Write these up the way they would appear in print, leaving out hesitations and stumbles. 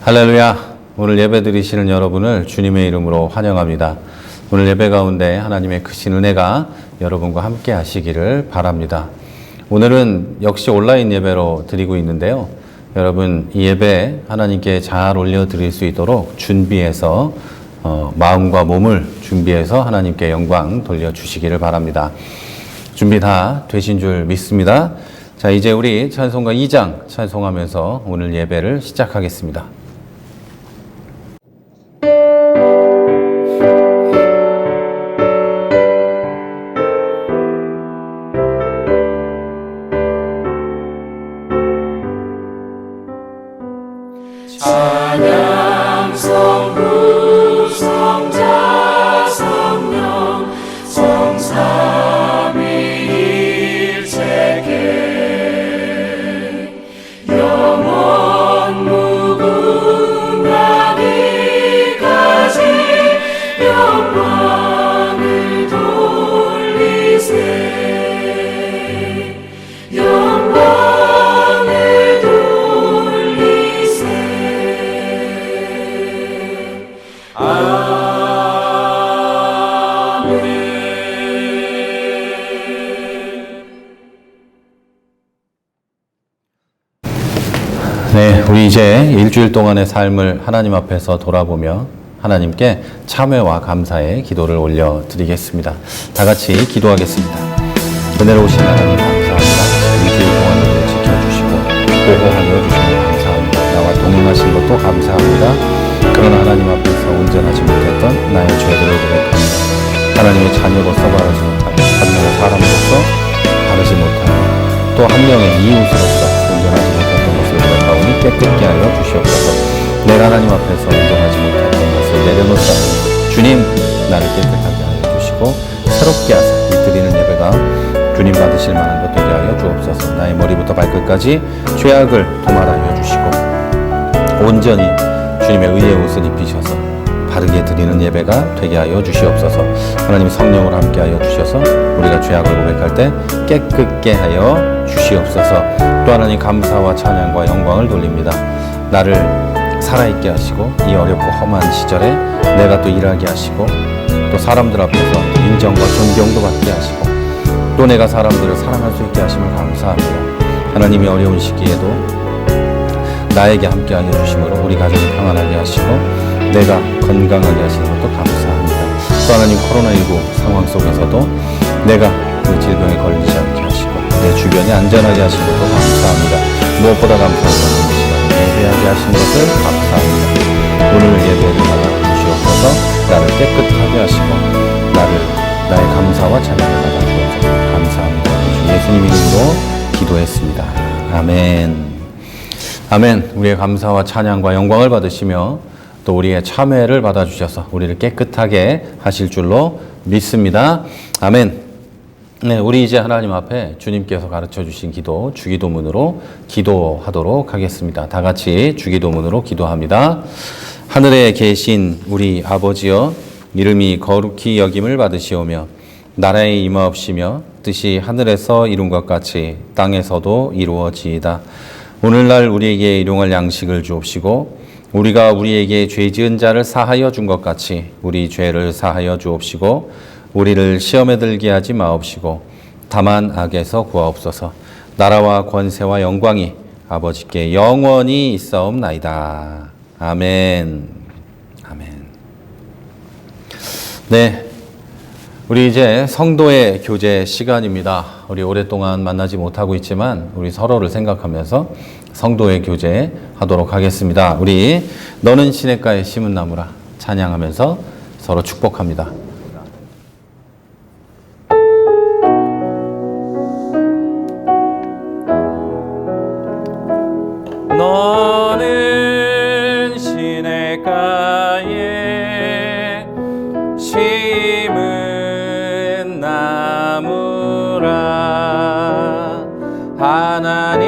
할렐루야. 오늘 예배 드리시는 여러분을 주님의 이름으로 환영합니다. 오늘 예배 가운데 하나님의 크신 은혜가 여러분과 함께 하시기를 바랍니다. 오늘은 역시 온라인 예배로 드리고 있는데요. 여러분 이 예배 하나님께 잘 올려드릴 수 있도록 준비해서 마음과 몸을 준비해서 하나님께 영광 돌려주시기를 바랍니다. 준비 다 되신 줄 믿습니다. 자, 이제 우리 찬송가 2장 찬송하면서 오늘 예배를 시작하겠습니다. 찬양 성부 성자 성령 성삼위일체계 영원 무궁하기까지 영광을 돌리세 영광을 돌리세 네, 우리 이제 일주일 동안의 삶을 하나님 앞에서 돌아보며 하나님께 참회와 감사의 기도를 올려드리겠습니다. 다 같이 기도하겠습니다. 은혜로우신 하나님 감사합니다. 일주일 동안 우리를 지켜주시고 보호하여 주시니 감사합니다. 나와 동행하신 것도 감사합니다. 그러나 하나님 앞에서 온전하지 못했던 나의 죄들을 고백합니다. 하나님의 자녀로서 바르지 못하며 한 명의 사람으로서 바르지 못하며 또 한 명의 이웃으로서 온전하지 못했던 것을 고백하오니 깨끗게 하여 주시옵소서. 내가 하나님 앞에서 온전하지 못했던 것을 내려놓자 주님 나를 깨끗하게 하여 주시고 새롭게 하사 이 드리는 예배가 주님 받으실 만한 것 되게 하여 주옵소서. 나의 머리부터 발끝까지 죄악을 도말하여 주시고 온전히 주님의 의의 옷을 입히셔서 바르게 드리는 예배가 되게 하여 주시옵소서. 하나님 성령으로 함께 하여 주셔서 우리가 죄악을 고백할 때 깨끗게 하여 주시옵소서. 또 하나님 감사와 찬양과 영광을 돌립니다. 나를 살아있게 하시고 이 어렵고 험한 시절에 내가 또 일하게 하시고 또 사람들 앞에서 인정과 존경도 받게 하시고 또 내가 사람들을 사랑할 수 있게 하심을 감사합니다. 하나님이 어려운 시기에도 나에게 함께 하여 주심으로 우리 가족이 평안하게 하시고 내가 건강하게 하시는 것도 감사합니다. 또 하나님 코로나19 상황 속에서도 내가 그 질병에 걸리지 않게 하시고 내 주변이 안전하게 하신 것도 감사합니다. 무엇보다 감사한 것은 이 시간에 예배하게 하신 것을 감사합니다. 오늘 예배를 받아 주시옵소서. 나를 깨끗하게 하시고 나의 감사와 찬양을 받아 주옵소서. 감사합니다. 예수님 이름으로 기도했습니다. 아멘. 아멘. 우리의 감사와 찬양과 영광을 받으시며 또 우리의 참회를 받아주셔서 우리를 깨끗하게 하실 줄로 믿습니다. 아멘. 네, 우리 이제 하나님 앞에 주님께서 가르쳐 주신 기도, 주기도문으로 기도하도록 하겠습니다. 다 같이 주기도문으로 기도합니다. 하늘에 계신 우리 아버지여, 이름이 거룩히 여김을 받으시오며 나라에 임하옵시며 뜻이 하늘에서 이룬 것 같이 땅에서도 이루어지이다. 오늘날 우리에게 일용할 양식을 주옵시고 우리가 우리에게 죄 지은 자를 사하여 준 것 같이 우리 죄를 사하여 주옵시고 우리를 시험에 들게 하지 마옵시고 다만 악에서 구하옵소서. 나라와 권세와 영광이 아버지께 영원히 있사옵나이다. 아멘. 아멘. 네, 우리 이제 성도의 교제 시간입니다. 우리 오랫동안 만나지 못하고 있지만 우리 서로를 생각하면서 성도의 교제 하도록 하겠습니다. 우리 너는 시냇가에 심은 나무라 찬양하면서 서로 축복합니다. 너는 시냇가에 심은 나무라 하나님의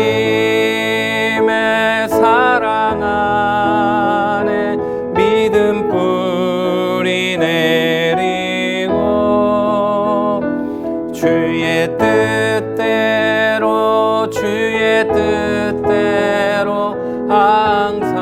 사랑 안에 믿음 뿌리 내리고 주의 뜻대로 항상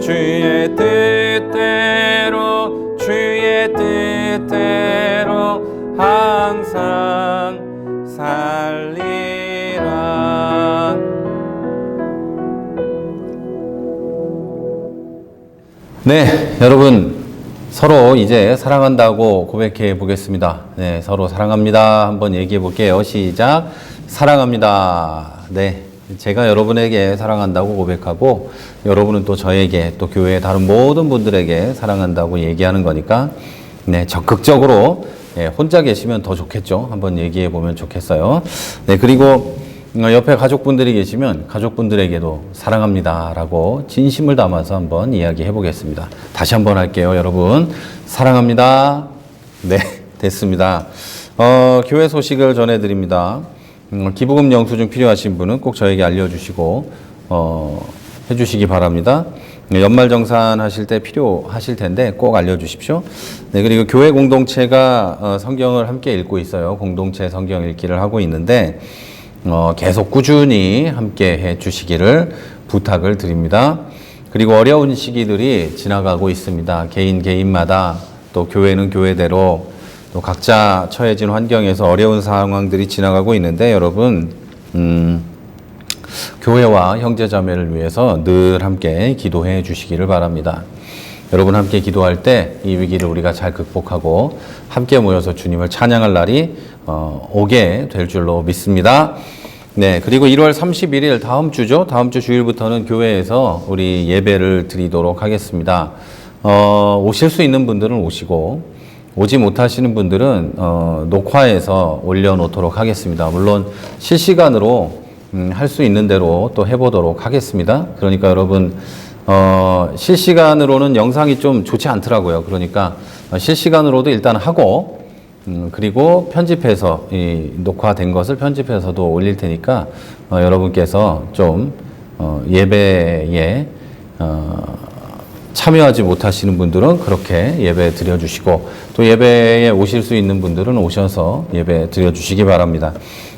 주의 뜻대로 주의 뜻대로 항상 살리라. 네, 여러분 서로 이제 사랑한다고 고백해 보겠습니다. 네, 서로 사랑합니다. 한번 얘기해 볼게요. 시작. 사랑합니다. 네, 제가 여러분에게 사랑한다고 고백하고 여러분은 또 저에게 또 교회의 다른 모든 분들에게 사랑한다고 얘기하는 거니까 네, 적극적으로 혼자 계시면 더 좋겠죠. 한번 얘기해 보면 좋겠어요. 네, 그리고 옆에 가족분들이 계시면 가족분들에게도 사랑합니다 라고 진심을 담아서 한번 이야기해 보겠습니다. 다시 한번 할게요. 여러분 사랑합니다. 네, 됐습니다. 교회 소식을 전해드립니다. 기부금 영수증 필요하신 분은 꼭 저에게 알려주시고 해주시기 바랍니다. 연말정산 하실 때 필요하실 텐데 꼭 알려주십시오. 네, 그리고 교회 공동체가 성경을 함께 읽고 있어요. 공동체 성경 읽기를 하고 있는데 계속 꾸준히 함께 해 주시기를 부탁을 드립니다. 그리고 어려운 시기들이 지나가고 있습니다. 개인마다 또 교회는 교회대로 또 각자 처해진 환경에서 어려운 상황들이 지나가고 있는데 여러분 교회와 형제자매를 위해서 늘 함께 기도해 주시기를 바랍니다. 여러분 함께 기도할 때 이 위기를 우리가 잘 극복하고 함께 모여서 주님을 찬양할 날이 오게 될 줄로 믿습니다. 네, 그리고 1월 31일 다음 주죠. 다음 주 주일부터는 교회에서 우리 예배를 드리도록 하겠습니다. 오실 수 있는 분들은 오시고 오지 못하시는 분들은 녹화해서 올려놓도록 하겠습니다. 물론 실시간으로 할 수 있는 대로 또 해보도록 하겠습니다. 그러니까 여러분 실시간으로는 영상이 좀 좋지 않더라고요. 그러니까 실시간으로도 일단 하고 그리고 편집해서 이 녹화된 것을 편집해서도 올릴 테니까 여러분께서 좀 예배에 참여하지 못하시는 분들은 그렇게 예배 드려주시고 또 예배에 오실 수 있는 분들은 오셔서 예배 드려주시기 바랍니다.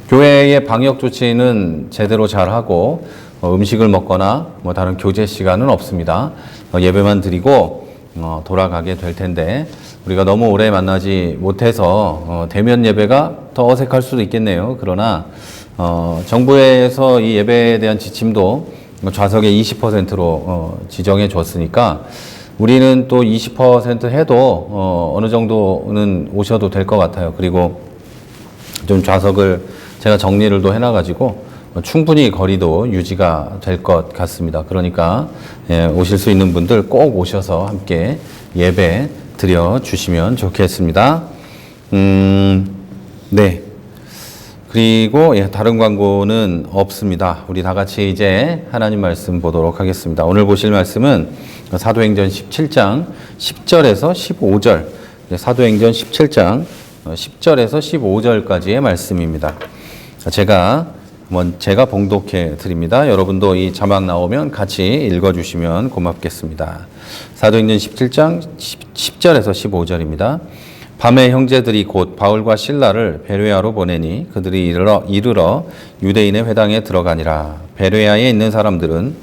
교회의 방역 조치는 제대로 잘하고 음식을 먹거나 뭐 다른 교제 시간은 없습니다. 예배만 드리고 돌아가게 될 텐데 우리가 너무 오래 만나지 못해서 대면 예배가 더 어색할 수도 있겠네요. 그러나 정부에서 이 예배에 대한 지침도 좌석의 20%로 지정해 줬으니까 우리는 또 20% 해도 어느 정도는 오셔도 될 것 같아요. 그리고 좀 좌석을 제가 정리를 또 해놔가지고 충분히 거리도 유지가 될 것 같습니다. 그러니까 오실 수 있는 분들 꼭 오셔서 함께 예배 드려주시면 좋겠습니다. 네. 그리고 다른 광고는 없습니다. 우리 다 같이 이제 하나님 말씀 보도록 하겠습니다. 오늘 보실 말씀은 사도행전 17장 10절에서 15절, 사도행전 17장 10절에서 15절까지의 말씀입니다. 제가 봉독해 드립니다. 여러분도 이 자막 나오면 같이 읽어주시면 고맙겠습니다. 사도행전 17장 10절에서 15절입니다. 밤에 형제들이 곧 바울과 실라를 베레아로 보내니 그들이 이르러 유대인의 회당에 들어가니라. 베레아에 있는 사람들은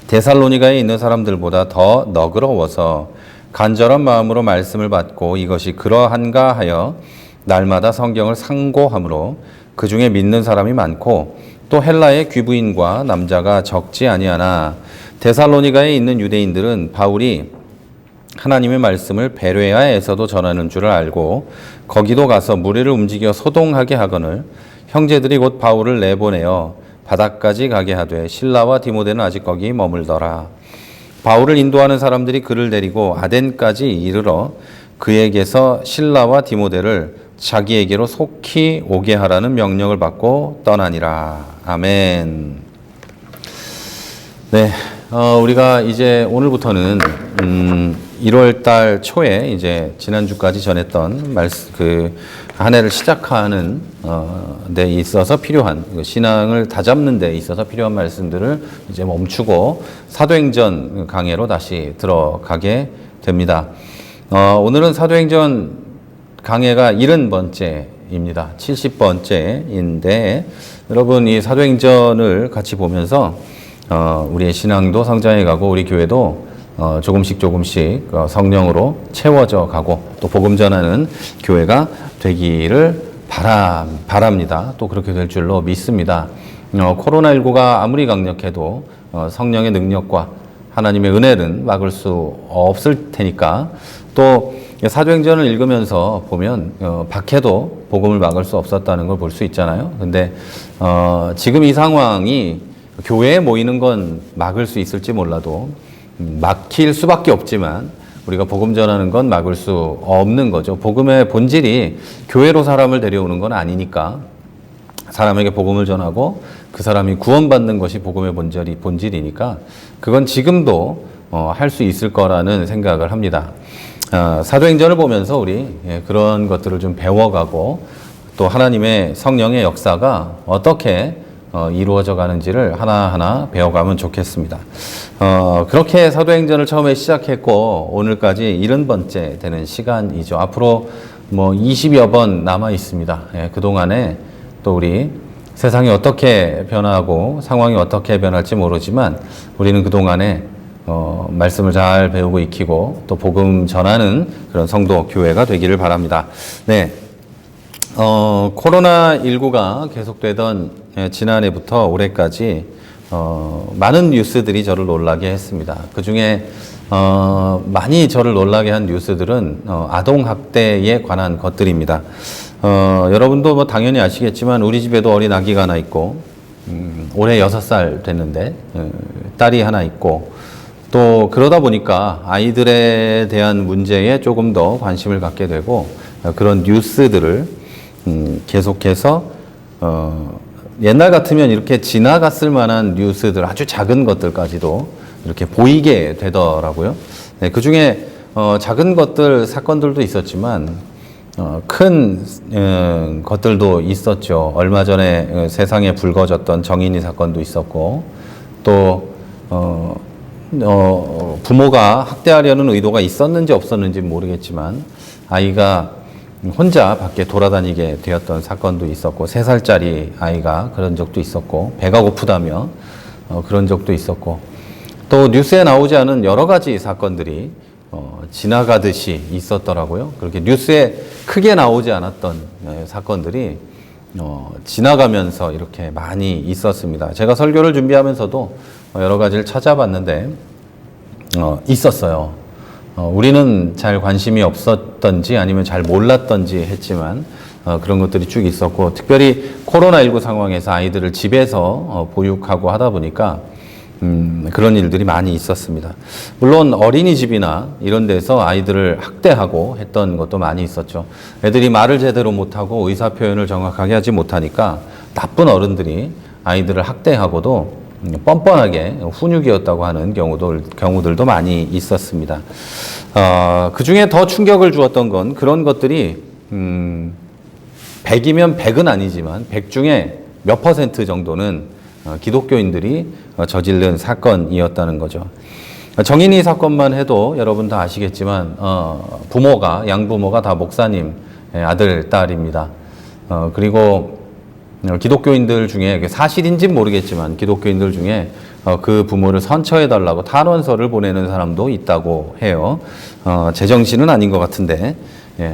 데살로니가에 있는 사람들보다 더 너그러워서 간절한 마음으로 말씀을 받고 이것이 그러한가 하여 날마다 성경을 상고하므로 그 중에 믿는 사람이 많고 또 헬라의 귀부인과 남자가 적지 아니하나 데살로니가에 있는 유대인들은 바울이 하나님의 말씀을 베레아에서도 전하는 줄을 알고 거기도 가서 무리를 움직여 소동하게 하거늘 형제들이 곧 바울을 내보내어 바다까지 가게 하되 실라와 디모데는 아직 거기 머물더라. 바울을 인도하는 사람들이 그를 데리고 아덴까지 이르러 그에게서 실라와 디모데를 자기에게로 속히 오게 하라는 명령을 받고 떠나니라. 아멘. 네, 우리가 이제 오늘부터는 1월 달 초에 이제 지난주까지 전했던 한 해를 시작하는 데 있어서 필요한 신앙을 다잡는 데 있어서 필요한 말씀들을 이제 멈추고 사도행전 강해로 다시 들어가게 됩니다. 오늘은 사도행전 강해가 70번째입니다. 70번째인데 여러분 이 사도행전을 같이 보면서 우리의 신앙도 성장해 가고 우리 교회도 조금씩 성령으로 채워져 가고 또 복음 전하는 교회가 되기를 바랍니다. 또 그렇게 될 줄로 믿습니다. 코로나19가 아무리 강력해도 성령의 능력과 하나님의 은혜는 막을 수 없을 테니까 또 사도행전을 읽으면서 보면 박해도 복음을 막을 수 없었다는 걸 볼 수 있잖아요. 근데 지금 이 상황이 교회에 모이는 건 막을 수 있을지 몰라도 막힐 수밖에 없지만 우리가 복음 전하는 건 막을 수 없는 거죠. 복음의 본질이 교회로 사람을 데려오는 건 아니니까 사람에게 복음을 전하고 그 사람이 구원받는 것이 복음의 본질이니까 그건 지금도 할 수 있을 거라는 생각을 합니다. 사도행전을 보면서 우리 그런 것들을 좀 배워가고 또 하나님의 성령의 역사가 어떻게 이루어져 가는지를 하나하나 배워가면 좋겠습니다. 그렇게 사도행전을 처음에 시작했고 오늘까지 70번째 되는 시간이죠. 앞으로 20여 번 남아 있습니다. 그동안에 또 우리 세상이 어떻게 변하고 상황이 어떻게 변할지 모르지만 우리는 그동안에 말씀을 잘 배우고 익히고 또 복음 전하는 그런 성도 교회가 되기를 바랍니다. 네. 코로나19가 계속되던 지난해부터 올해까지 많은 뉴스들이 저를 놀라게 했습니다. 그 중에 많이 저를 놀라게 한 뉴스들은 아동학대에 관한 것들입니다. 여러분도 당연히 아시겠지만 우리 집에도 어린 아기가 하나 있고 올해 6살 됐는데 딸이 하나 있고 또 그러다 보니까 아이들에 대한 문제에 조금 더 관심을 갖게 되고 그런 뉴스들을 계속해서 옛날 같으면 이렇게 지나갔을 만한 뉴스들 아주 작은 것들까지도 이렇게 보이게 되더라고요. 네, 그 중에 작은 것들 사건들도 있었지만 큰 것들도 있었죠. 얼마 전에 세상에 불거졌던 정인이 사건도 있었고 또 부모가 학대하려는 의도가 있었는지 없었는지 모르겠지만 아이가 혼자 밖에 돌아다니게 되었던 사건도 있었고 3살짜리 아이가 그런 적도 있었고 배가 고프다며 그런 적도 있었고 또 뉴스에 나오지 않은 여러 가지 사건들이 지나가듯이 있었더라고요. 그렇게 뉴스에 크게 나오지 않았던 사건들이 지나가면서 이렇게 많이 있었습니다. 제가 설교를 준비하면서도 여러 가지를 찾아봤는데 있었어요. 우리는 잘 관심이 없었던지 아니면 잘 몰랐던지 했지만 그런 것들이 쭉 있었고 특별히 코로나19 상황에서 아이들을 집에서 보육하고 하다 보니까 그런 일들이 많이 있었습니다. 물론 어린이집이나 이런 데서 아이들을 학대하고 했던 것도 많이 있었죠. 애들이 말을 제대로 못하고 의사표현을 정확하게 하지 못하니까 나쁜 어른들이 아이들을 학대하고도 뻔뻔하게 훈육이었다고 하는 경우들도 많이 있었습니다. 그 중에 더 충격을 주었던 건 그런 것들이 100이면 100은 아니지만 100 중에 몇 % 정도는 기독교인들이 저지른 사건이었다는 거죠. 정인이 사건만 해도 여러분 다 아시겠지만 양부모가 다 목사님 아들, 딸입니다. 그리고 기독교인들 중에 사실인지는 모르겠지만 기독교인들 중에 그 부모를 선처해달라고 탄원서를 보내는 사람도 있다고 해요. 제정신은 아닌 것 같은데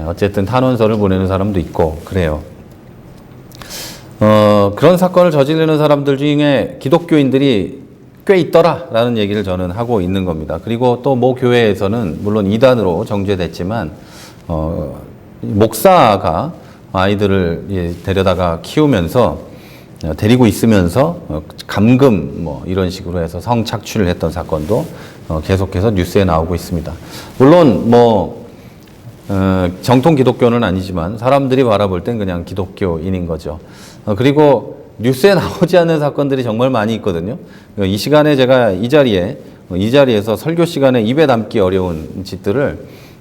어쨌든 탄원서를 보내는 사람도 있고 그래요. 그런 사건을 저지르는 사람들 중에 기독교인들이 꽤 있더라라는 얘기를 저는 하고 있는 겁니다. 그리고 또 모 교회에서는 물론 이단으로 정죄됐지만 목사가 아이들을 데려다가 키우면서 데리고 있으면서 감금 이런 식으로 해서 성착취를 했던 사건도 계속해서 뉴스에 나오고 있습니다. 물론 정통 기독교는 아니지만 사람들이 바라볼 땐 그냥 기독교인인 거죠. 그리고 뉴스에 나오지 않는 사건들이 정말 많이 있거든요. 이 시간에 제가 이 자리에서 설교 시간에 입에 담기 어려운 짓들을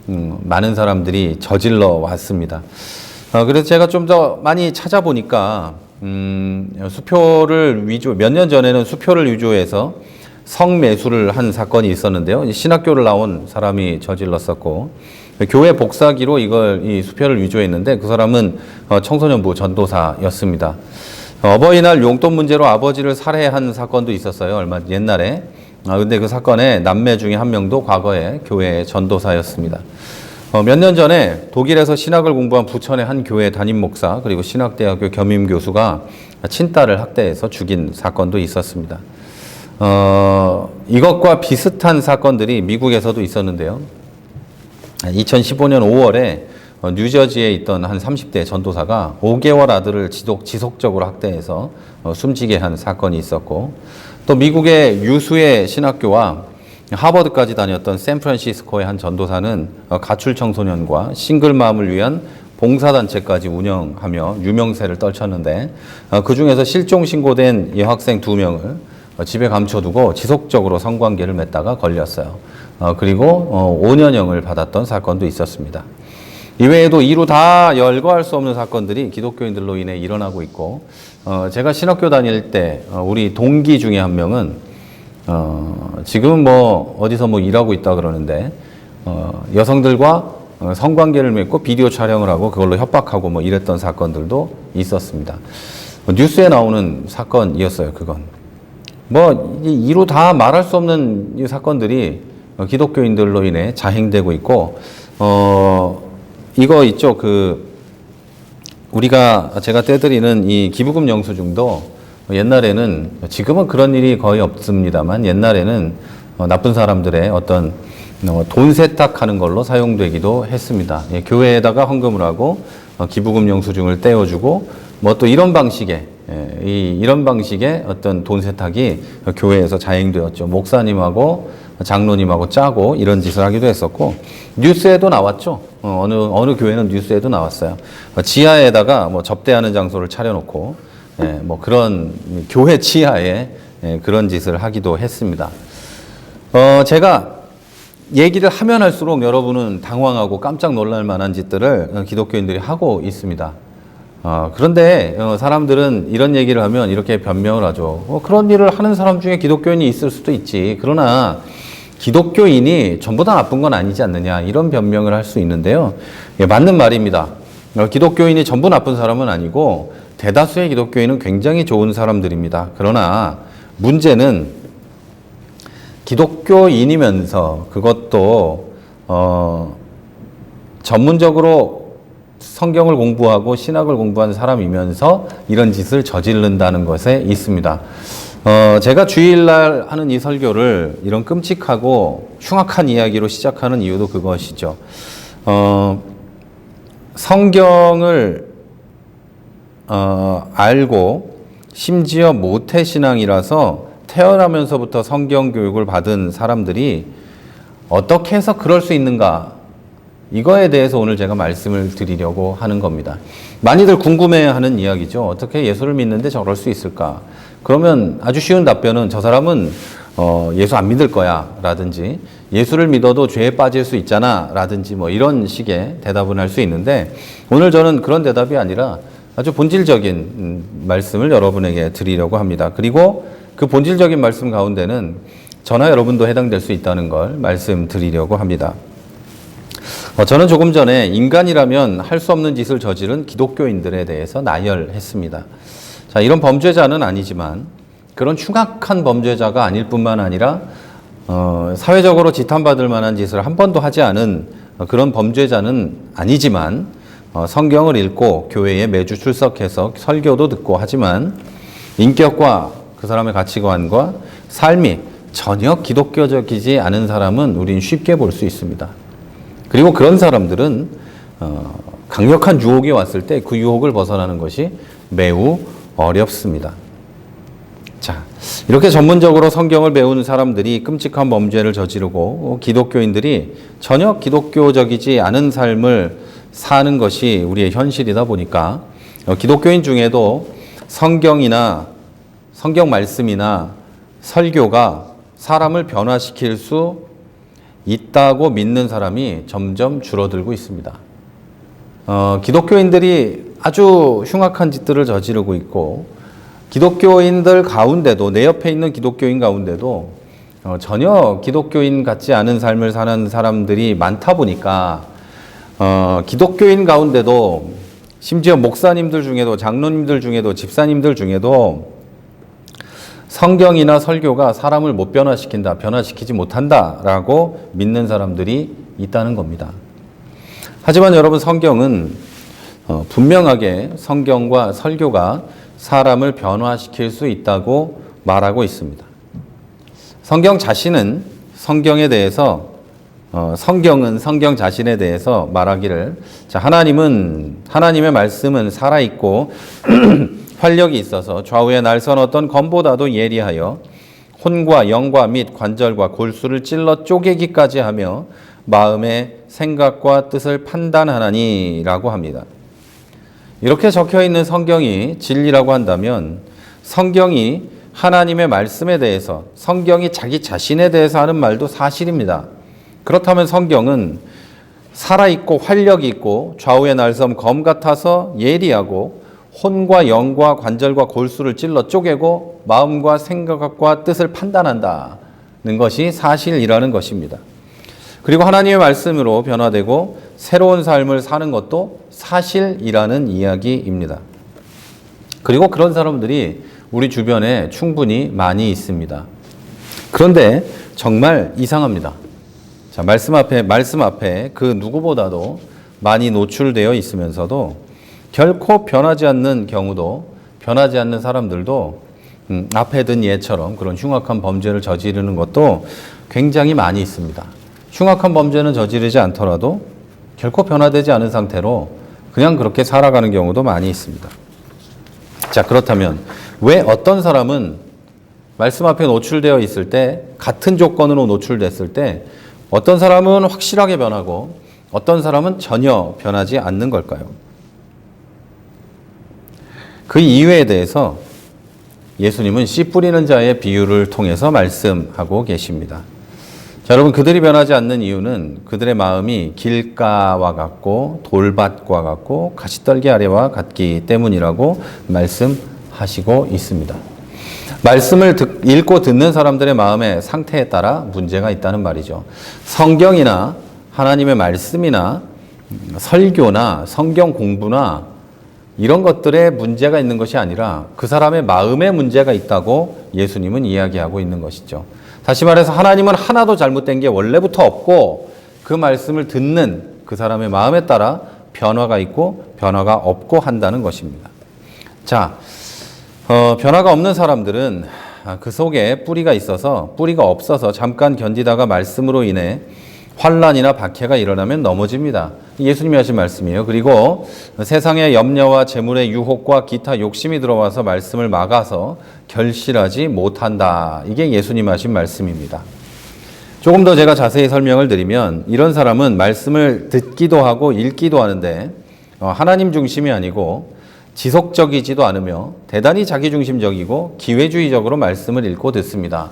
많은 사람들이 저질러 왔습니다. 그래서 제가 좀 더 많이 찾아보니까 몇 년 전에는 수표를 위조해서 성매수를 한 사건이 있었는데요. 신학교를 나온 사람이 저질렀었고 교회 복사기로 이 수표를 위조했는데 그 사람은 청소년부 전도사였습니다. 어버이날 용돈 문제로 아버지를 살해한 사건도 있었어요. 얼마 옛날에 근데 그 사건의 남매 중에 한 명도 과거에 교회 전도사였습니다. 몇 년 전에 독일에서 신학을 공부한 부천의 한 교회 담임 목사 그리고 신학대학교 겸임 교수가 친딸을 학대해서 죽인 사건도 있었습니다. 이것과 비슷한 사건들이 미국에서도 있었는데요. 2015년 5월에 뉴저지에 있던 한 30대 전도사가 5개월 아들을 지속적으로 학대해서 숨지게 한 사건이 있었고, 또 미국의 유수의 신학교와 하버드까지 다녔던 샌프란시스코의 한 전도사는 가출 청소년과 싱글맘을 위한 봉사단체까지 운영하며 유명세를 떨쳤는데, 그 중에서 실종 신고된 여학생 2명을 집에 감춰두고 지속적으로 성관계를 맺다가 걸렸어요. 그리고 5년형을 받았던 사건도 있었습니다. 이외에도 이루 다 열거할 수 없는 사건들이 기독교인들로 인해 일어나고 있고, 제가 신학교 다닐 때 우리 동기 중에 한 명은 지금은 어디서 일하고 있다 그러는데, 여성들과 성관계를 맺고 비디오 촬영을 하고 그걸로 협박하고 이랬던 사건들도 있었습니다. 뉴스에 나오는 사건이었어요, 그건. 이루 다 말할 수 없는 이 사건들이 기독교인들로 인해 자행되고 있고, 이거 있죠. 제가 떼드리는 이 기부금 영수증도 옛날에는, 지금은 그런 일이 거의 없습니다만, 옛날에는 나쁜 사람들의 어떤 돈 세탁하는 걸로 사용되기도 했습니다. 교회에다가 헌금을 하고 기부금 영수증을 떼어주고 또 이런 방식의 어떤 돈 세탁이 교회에서 자행되었죠. 목사님하고 장로님하고 짜고 이런 짓을 하기도 했었고, 뉴스에도 나왔죠. 어느 교회는 뉴스에도 나왔어요. 지하에다가 접대하는 장소를 차려놓고 그런 교회 치하에 그런 짓을 하기도 했습니다. 제가 얘기를 하면 할수록 여러분은 당황하고 깜짝 놀랄 만한 짓들을 기독교인들이 하고 있습니다. 그런데 사람들은 이런 얘기를 하면 이렇게 변명을 하죠. 그런 일을 하는 사람 중에 기독교인이 있을 수도 있지. 그러나 기독교인이 전부 다 나쁜 건 아니지 않느냐, 이런 변명을 할 수 있는데요. 맞는 말입니다. 기독교인이 전부 나쁜 사람은 아니고 대다수의 기독교인은 굉장히 좋은 사람들입니다. 그러나 문제는 기독교인이면서, 그것도 전문적으로 성경을 공부하고 신학을 공부한 사람이면서 이런 짓을 저지른다는 것에 있습니다. 제가 주일날 하는 이 설교를 이런 끔찍하고 흉악한 이야기로 시작하는 이유도 그것이죠. 성경을 알고 심지어 모태신앙이라서 태어나면서부터 성경 교육을 받은 사람들이 어떻게 해서 그럴 수 있는가, 이거에 대해서 오늘 제가 말씀을 드리려고 하는 겁니다. 많이들 궁금해하는 이야기죠. 어떻게 예수를 믿는데 저럴 수 있을까? 그러면 아주 쉬운 답변은, 저 사람은 예수 안 믿을 거야 라든지, 예수를 믿어도 죄에 빠질 수 있잖아 라든지 이런 식의 대답은 할 수 있는데, 오늘 저는 그런 대답이 아니라 아주 본질적인 말씀을 여러분에게 드리려고 합니다. 그리고 그 본질적인 말씀 가운데는 저나 여러분도 해당될 수 있다는 걸 말씀드리려고 합니다. 저는 조금 전에 인간이라면 할 수 없는 짓을 저지른 기독교인들에 대해서 나열했습니다. 자, 이런 범죄자는 아니지만, 그런 흉악한 범죄자가 아닐 뿐만 아니라 사회적으로 지탄받을 만한 짓을 한 번도 하지 않은 그런 범죄자는 아니지만, 성경을 읽고 교회에 매주 출석해서 설교도 듣고 하지만 인격과 그 사람의 가치관과 삶이 전혀 기독교적이지 않은 사람은 우린 쉽게 볼 수 있습니다. 그리고 그런 사람들은 강력한 유혹이 왔을 때 그 유혹을 벗어나는 것이 매우 어렵습니다. 자, 이렇게 전문적으로 성경을 배우는 사람들이 끔찍한 범죄를 저지르고 기독교인들이 전혀 기독교적이지 않은 삶을 사는 것이 우리의 현실이다 보니까 기독교인 중에도 성경이나 성경 말씀이나 설교가 사람을 변화시킬 수 있다고 믿는 사람이 점점 줄어들고 있습니다. 기독교인들이 아주 흉악한 짓들을 저지르고 있고, 기독교인들 가운데도, 내 옆에 있는 기독교인 가운데도 전혀 기독교인 같지 않은 삶을 사는 사람들이 많다 보니까 기독교인 가운데도, 심지어 목사님들 중에도, 장로님들 중에도, 집사님들 중에도 성경이나 설교가 사람을 못 변화시킨다, 변화시키지 못한다라고 믿는 사람들이 있다는 겁니다. 하지만 여러분, 성경은 분명하게 성경과 설교가 사람을 변화시킬 수 있다고 말하고 있습니다. 성경 자신은 성경에 대해서 성경은 성경 자신에 대해서 말하기를, 자, 하나님의 말씀은 살아있고 활력이 있어서 좌우에 날선 어떤 검보다도 예리하여 혼과 영과 및 관절과 골수를 찔러 쪼개기까지 하며 마음의 생각과 뜻을 판단하나니라고 합니다. 이렇게 적혀 있는 성경이 진리라고 한다면 성경이 하나님의 말씀에 대해서, 성경이 자기 자신에 대해서 하는 말도 사실입니다. 그렇다면 성경은 살아있고 활력이 있고 좌우의 날섬 검 같아서 예리하고 혼과 영과 관절과 골수를 찔러 쪼개고 마음과 생각과 뜻을 판단한다는 것이 사실이라는 것입니다. 그리고 하나님의 말씀으로 변화되고 새로운 삶을 사는 것도 사실이라는 이야기입니다. 그리고 그런 사람들이 우리 주변에 충분히 많이 있습니다. 그런데 정말 이상합니다. 자, 말씀 앞에 그 누구보다도 많이 노출되어 있으면서도 결코 변하지 않는 경우도, 변하지 않는 사람들도 앞에 든 예처럼 그런 흉악한 범죄를 저지르는 것도 굉장히 많이 있습니다. 흉악한 범죄는 저지르지 않더라도 결코 변화되지 않은 상태로 그냥 그렇게 살아가는 경우도 많이 있습니다. 자, 그렇다면 왜 어떤 사람은 말씀 앞에 노출되어 있을 때, 같은 조건으로 노출됐을 때 어떤 사람은 확실하게 변하고 어떤 사람은 전혀 변하지 않는 걸까요? 그 이유에 대해서 예수님은 씨 뿌리는 자의 비유를 통해서 말씀하고 계십니다. 자, 여러분, 그들이 변하지 않는 이유는 그들의 마음이 길가와 같고 돌밭과 같고 가시떨기 아래와 같기 때문이라고 말씀하시고 있습니다. 말씀을 읽고 듣는 사람들의 마음의 상태에 따라 문제가 있다는 말이죠. 성경이나 하나님의 말씀이나 설교나 성경 공부나 이런 것들에 문제가 있는 것이 아니라 그 사람의 마음에 문제가 있다고 예수님은 이야기하고 있는 것이죠. 다시 말해서 하나님은 하나도 잘못된 게 원래부터 없고 그 말씀을 듣는 그 사람의 마음에 따라 변화가 있고 변화가 없고 한다는 것입니다. 자, 변화가 없는 사람들은 그 속에 뿌리가 없어서 잠깐 견디다가 말씀으로 인해 환난이나 박해가 일어나면 넘어집니다. 예수님이 하신 말씀이에요. 그리고 세상의 염려와 재물의 유혹과 기타 욕심이 들어와서 말씀을 막아서 결실하지 못한다. 이게 예수님 하신 말씀입니다. 조금 더 제가 자세히 설명을 드리면 이런 사람은 말씀을 듣기도 하고 읽기도 하는데 하나님 중심이 아니고 지속적이지도 않으며 대단히 자기중심적이고 기회주의적으로 말씀을 읽고 듣습니다.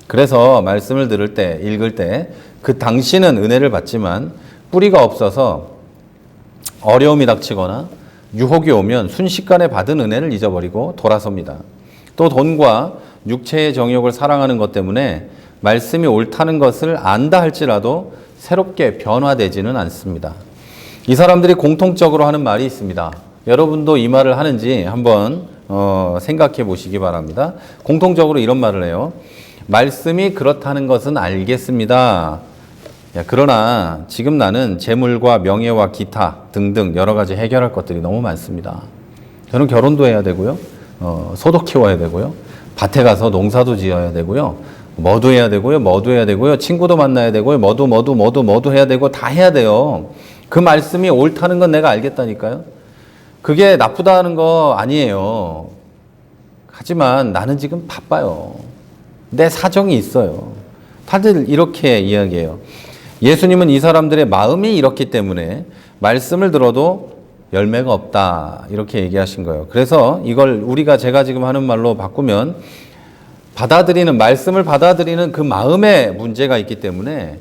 그래서 말씀을 들을 때, 읽을 때 그 당시는 은혜를 받지만 뿌리가 없어서 어려움이 닥치거나 유혹이 오면 순식간에 받은 은혜를 잊어버리고 돌아섭니다. 또 돈과 육체의 정욕을 사랑하는 것 때문에 말씀이 옳다는 것을 안다 할지라도 새롭게 변화되지는 않습니다. 이 사람들이 공통적으로 하는 말이 있습니다. 여러분도 이 말을 하는지 한번 생각해 보시기 바랍니다. 공통적으로 이런 말을 해요. 말씀이 그렇다는 것은 알겠습니다. 그러나 지금 나는 재물과 명예와 기타 등등 여러 가지 해결할 것들이 너무 많습니다. 저는 결혼도 해야 되고요. 소도 키워야 되고요. 밭에 가서 농사도 지어야 되고요. 뭐도 해야 되고요. 친구도 만나야 되고요. 뭐도 해야 되고 다 해야 돼요. 그 말씀이 옳다는 건 내가 알겠다니까요. 그게 나쁘다는 거 아니에요. 하지만 나는 지금 바빠요. 내 사정이 있어요. 다들 이렇게 이야기해요. 예수님은 이 사람들의 마음이 이렇기 때문에 말씀을 들어도 열매가 없다. 이렇게 얘기하신 거예요. 그래서 이걸 제가 지금 하는 말로 바꾸면 말씀을 받아들이는 그 마음에 문제가 있기 때문에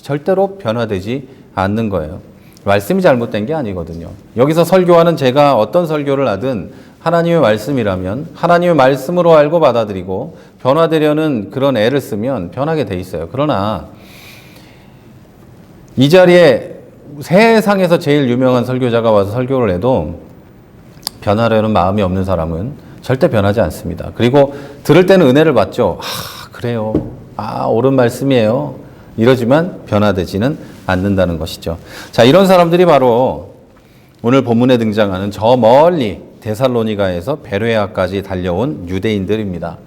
절대로 변화되지 않는 거예요. 말씀이 잘못된 게 아니거든요. 여기서 설교하는 제가 어떤 설교를 하든 하나님의 말씀이라면 하나님의 말씀으로 알고 받아들이고 변화되려는 그런 애를 쓰면 변하게 돼 있어요. 그러나 이 자리에 세상에서 제일 유명한 설교자가 와서 설교를 해도 변하려는 마음이 없는 사람은 절대 변하지 않습니다. 그리고 들을 때는 은혜를 받죠. 그래요. 옳은 말씀이에요. 이러지만 변화되지는 않는다는 것이죠. 자, 이런 사람들이 바로 오늘 본문에 등장하는 저 멀리 데살로니가에서 베레아까지 달려온 유대인들입니다.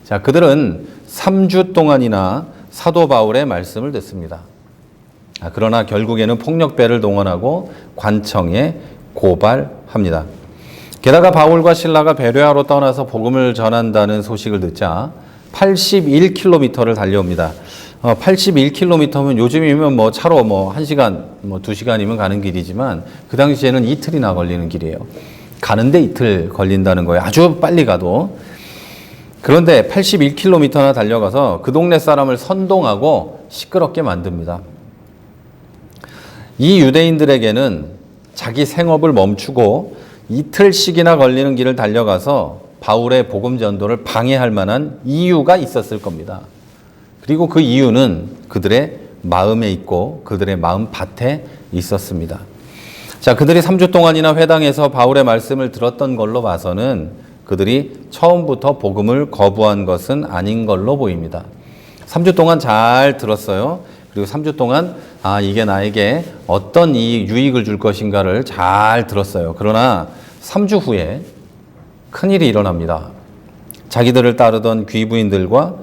자, 그들은 3주 동안이나 사도 바울의 말씀을 듣습니다. 그러나 결국에는 폭력배를 동원하고 관청에 고발합니다. 게다가 바울과 실라가 베레아로 떠나서 복음을 전한다는 소식을 듣자 81km를 달려옵니다. 81km면 요즘이면 뭐 차로 1시간, 2시간이면 가는 길이지만 그 당시에는 이틀이나 걸리는 길이에요. 가는데 이틀 걸린다는 거예요. 아주 빨리 가도. 그런데 81km나 달려가서 그 동네 사람을 선동하고 시끄럽게 만듭니다. 이 유대인들에게는 자기 생업을 멈추고 이틀씩이나 걸리는 길을 달려가서 바울의 복음 전도를 방해할 만한 이유가 있었을 겁니다. 그리고 그 이유는 그들의 마음에 있고 그들의 마음 밭에 있었습니다. 자, 그들이 3주 동안이나 회당에서 바울의 말씀을 들었던 걸로 봐서는 그들이 처음부터 복음을 거부한 것은 아닌 걸로 보입니다. 3주 동안 잘 들었어요. 그리고 3주 동안 이게 나에게 어떤 유익을 줄 것인가를 잘 들었어요. 그러나 3주 후에 큰일이 일어납니다. 자기들을 따르던 귀부인들과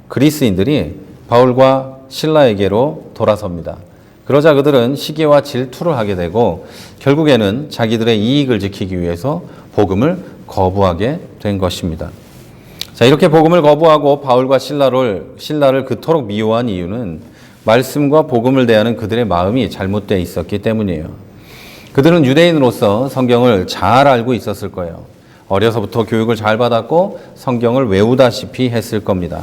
그리스인들이 바울과 실라에게로 돌아섭니다. 그러자 그들은 시기와 질투를 하게 되고 결국에는 자기들의 이익을 지키기 위해서 복음을 거부하게 된 것입니다. 자, 이렇게 복음을 거부하고 바울과 신라를 그토록 미워한 이유는 말씀과 복음을 대하는 그들의 마음이 잘못되어 있었기 때문이에요. 그들은 유대인으로서 성경을 잘 알고 있었을 거예요. 어려서부터 교육을 잘 받았고 성경을 외우다시피 했을 겁니다.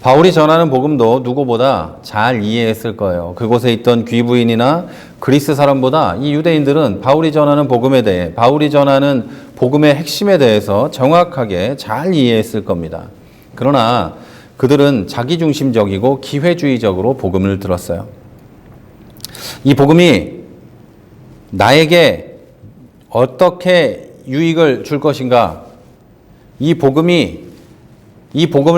바울이 전하는 복음도 누구보다 잘 이해했을 거예요. 그곳에 있던 귀부인이나 그리스 사람보다 이 유대인들은 바울이 전하는 복음에 대해, 바울이 전하는 복음의 핵심에 대해서 정확하게 잘 이해했을 겁니다. 그러나 그들은 자기중심적이고 기회주의적으로 복음을 들었어요. 이 복음이 나에게 어떻게 유익을 줄 것인가? 이 복음을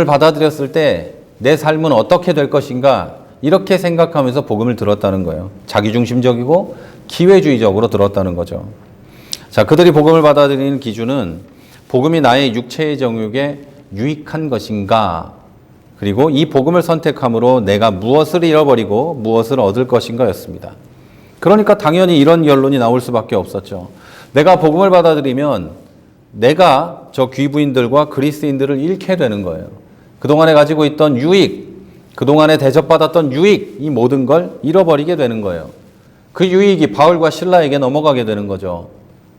받아들였을 때 내 삶은 어떻게 될 것인가? 이렇게 생각하면서 복음을 들었다는 거예요. 자기중심적이고 기회주의적으로 들었다는 거죠. 자, 그들이 복음을 받아들이는 기준은 복음이 나의 육체의 정욕에 유익한 것인가? 그리고 이 복음을 선택함으로 내가 무엇을 잃어버리고 무엇을 얻을 것인가 였습니다. 그러니까 당연히 이런 결론이 나올 수밖에 없었죠. 내가 복음을 받아들이면 내가 저 귀부인들과 그리스인들을 잃게 되는 거예요. 그동안에 가지고 있던 유익, 그동안에 대접받았던 유익, 이 모든 걸 잃어버리게 되는 거예요. 그 유익이 바울과 실라에게 넘어가게 되는 거죠.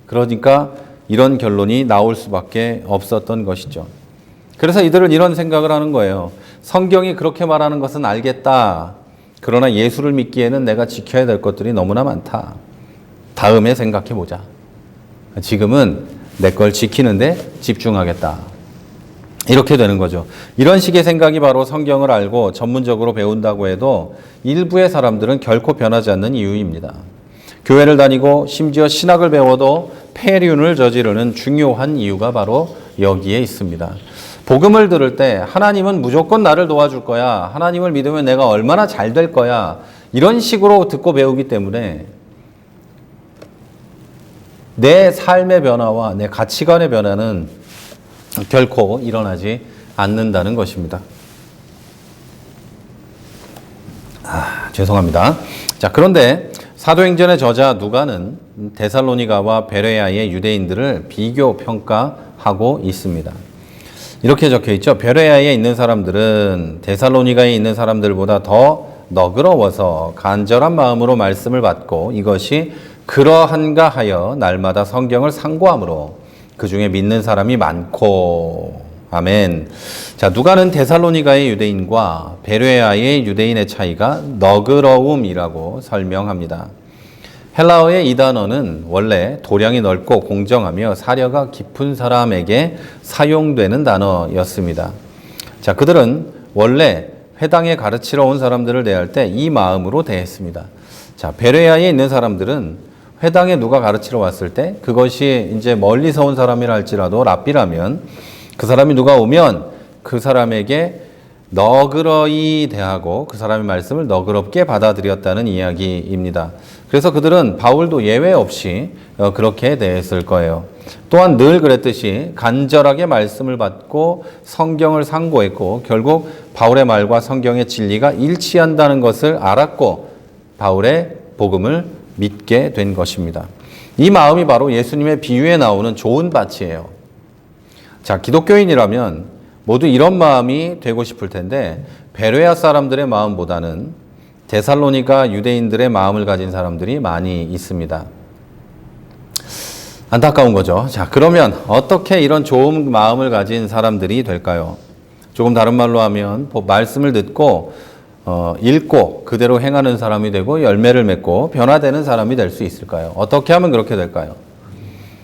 그러니까 이런 결론이 나올 수밖에 없었던 것이죠. 그래서 이들은 이런 생각을 하는 거예요. 성경이 그렇게 말하는 것은 알겠다. 그러나 예수를 믿기에는 내가 지켜야 될 것들이 너무나 많다. 다음에 생각해보자. 지금은 내 걸 지키는데 집중하겠다. 이렇게 되는 거죠. 이런 식의 생각이 바로 성경을 알고 전문적으로 배운다고 해도 일부의 사람들은 결코 변하지 않는 이유입니다. 교회를 다니고 심지어 신학을 배워도 폐륜을 저지르는 중요한 이유가 바로 여기에 있습니다. 복음을 들을 때 하나님은 무조건 나를 도와줄 거야. 하나님을 믿으면 내가 얼마나 잘 될 거야. 이런 식으로 듣고 배우기 때문에 내 삶의 변화와 내 가치관의 변화는 결코 일어나지 않는다는 것입니다. 죄송합니다. 자, 그런데 사도행전의 저자 누가는 데살로니가와 베레아의 유대인들을 비교 평가하고 있습니다. 이렇게 적혀 있죠. 베레아에 있는 사람들은 데살로니가에 있는 사람들보다 더 너그러워서 간절한 마음으로 말씀을 받고 이것이 그러한가 하여 날마다 성경을 상고함으로 그 중에 믿는 사람이 많고. 아멘. 자, 누가는 데살로니가의 유대인과 베레아의 유대인의 차이가 너그러움이라고 설명합니다. 헬라어의 이 단어는 원래 도량이 넓고 공정하며 사려가 깊은 사람에게 사용되는 단어였습니다. 자, 그들은 원래 회당에 가르치러 온 사람들을 대할 때 이 마음으로 대했습니다. 자, 베레아에 있는 사람들은 회당에 누가 가르치러 왔을 때 그것이 이제 멀리서 온 사람이라 할지라도 랍비라면 그 사람이 누가 오면 그 사람에게 너그러이 대하고 그 사람의 말씀을 너그럽게 받아들였다는 이야기입니다. 그래서 그들은 바울도 예외 없이 그렇게 대했을 거예요. 또한 늘 그랬듯이 간절하게 말씀을 받고 성경을 상고했고 결국 바울의 말과 성경의 진리가 일치한다는 것을 알았고 바울의 복음을 믿게 된 것입니다. 이 마음이 바로 예수님의 비유에 나오는 좋은 밭이에요. 자, 기독교인이라면 모두 이런 마음이 되고 싶을 텐데 베레아 사람들의 마음보다는 데살로니가 유대인들의 마음을 가진 사람들이 많이 있습니다. 안타까운 거죠. 자, 그러면 어떻게 이런 좋은 마음을 가진 사람들이 될까요? 조금 다른 말로 하면 말씀을 듣고 읽고 그대로 행하는 사람이 되고 열매를 맺고 변화되는 사람이 될 수 있을까요? 어떻게 하면 그렇게 될까요?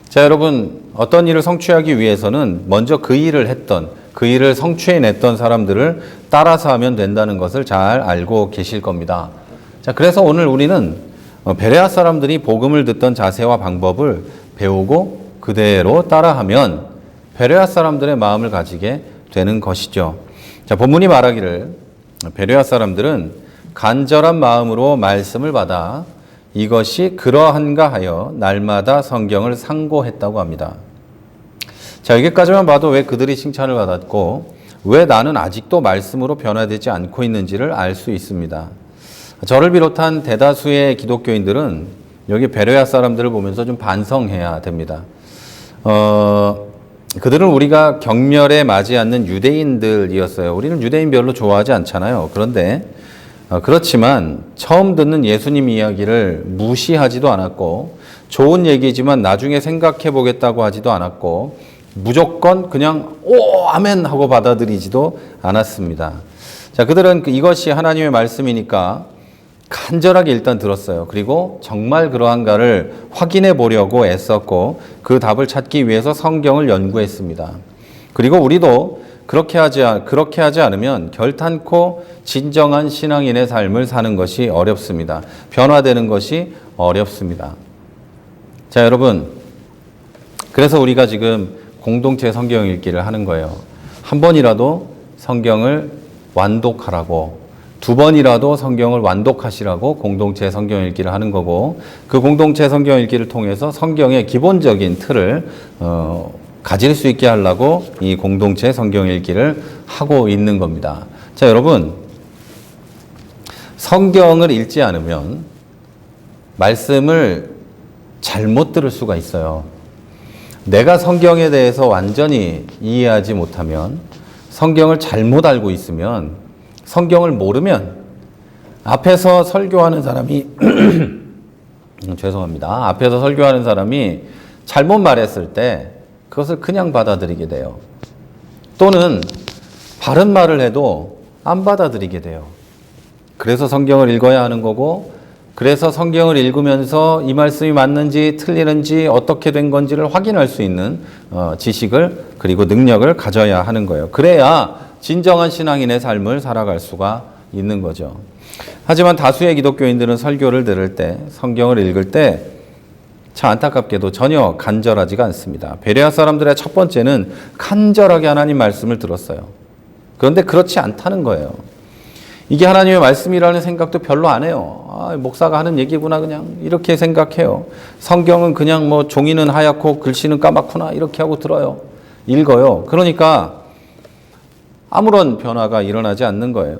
자, 여러분, 어떤 일을 성취하기 위해서는 먼저 그 일을 했던, 그 일을 성취해냈던 사람들을 따라서 하면 된다는 것을 잘 알고 계실 겁니다. 자, 그래서 오늘 우리는 베레아 사람들이 복음을 듣던 자세와 방법을 배우고 그대로 따라하면 베레아 사람들의 마음을 가지게 되는 것이죠. 자, 본문이 말하기를 베레아 사람들은 간절한 마음으로 말씀을 받아 이것이 그러한가 하여 날마다 성경을 상고했다고 합니다. 자, 여기까지만 봐도 왜 그들이 칭찬을 받았고 왜 나는 아직도 말씀으로 변화되지 않고 있는지를 알 수 있습니다. 저를 비롯한 대다수의 기독교인들은 여기 베레아 사람들을 보면서 좀 반성해야 됩니다. 그들은 우리가 경멸에 맞지 않는 유대인들이었어요. 우리는 유대인 별로 좋아하지 않잖아요. 그런데 그렇지만 처음 듣는 예수님 이야기를 무시하지도 않았고 좋은 얘기지만 나중에 생각해 보겠다고 하지도 않았고 무조건 그냥 오 아멘 하고 받아들이지도 않았습니다. 자, 그들은 이것이 하나님의 말씀이니까 간절하게 일단 들었어요. 그리고 정말 그러한가를 확인해 보려고 애썼고 그 답을 찾기 위해서 성경을 연구했습니다. 그리고 우리도 그렇게 하지 않으면 결탄코 진정한 신앙인의 삶을 사는 것이 어렵습니다. 변화되는 것이 어렵습니다. 자, 여러분, 그래서 우리가 지금 공동체 성경 읽기를 하는 거예요. 한 번이라도 성경을 완독하라고, 두 번이라도 성경을 완독하시라고 공동체 성경 읽기를 하는 거고, 그 공동체 성경 읽기를 통해서 성경의 기본적인 틀을 가질 수 있게 하려고 이 공동체 성경 읽기를 하고 있는 겁니다. 자, 여러분, 성경을 읽지 않으면 말씀을 잘못 들을 수가 있어요. 내가 성경에 대해서 완전히 이해하지 못하면, 성경을 잘못 알고 있으면, 성경을 모르면 앞에서 설교하는 사람이 죄송합니다. 앞에서 설교하는 사람이 잘못 말했을 때 그것을 그냥 받아들이게 돼요. 또는 바른 말을 해도 안 받아들이게 돼요. 그래서 성경을 읽어야 하는 거고, 그래서 성경을 읽으면서 이 말씀이 맞는지 틀리는지 어떻게 된 건지를 확인할 수 있는 지식을 그리고 능력을 가져야 하는 거예요. 그래야 진정한 신앙인의 삶을 살아갈 수가 있는 거죠. 하지만 다수의 기독교인들은 설교를 들을 때, 성경을 읽을 때 참 안타깝게도 전혀 간절하지가 않습니다. 베레아 사람들의 첫 번째는 간절하게 하나님 말씀을 들었어요. 그런데 그렇지 않다는 거예요. 이게 하나님의 말씀이라는 생각도 별로 안 해요. 목사가 하는 얘기구나 그냥 이렇게 생각해요. 성경은 그냥 뭐 종이는 하얗고 글씨는 까맣구나 이렇게 하고 들어요. 읽어요. 그러니까 아무런 변화가 일어나지 않는 거예요.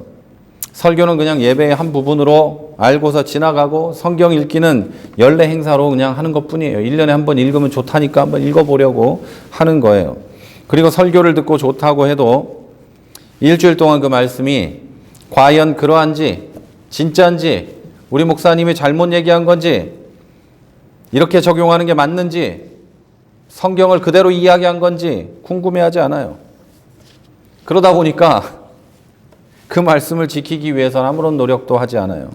설교는 그냥 예배의 한 부분으로 알고서 지나가고 성경 읽기는 연례 행사로 그냥 하는 것뿐이에요. 1년에 한 번 읽으면 좋다니까 한번 읽어보려고 하는 거예요. 그리고 설교를 듣고 좋다고 해도 일주일 동안 그 말씀이 과연 그러한지 진짜인지 우리 목사님이 잘못 얘기한 건지 이렇게 적용하는 게 맞는지 성경을 그대로 이야기한 건지 궁금해하지 않아요. 그러다 보니까 그 말씀을 지키기 위해서는 아무런 노력도 하지 않아요.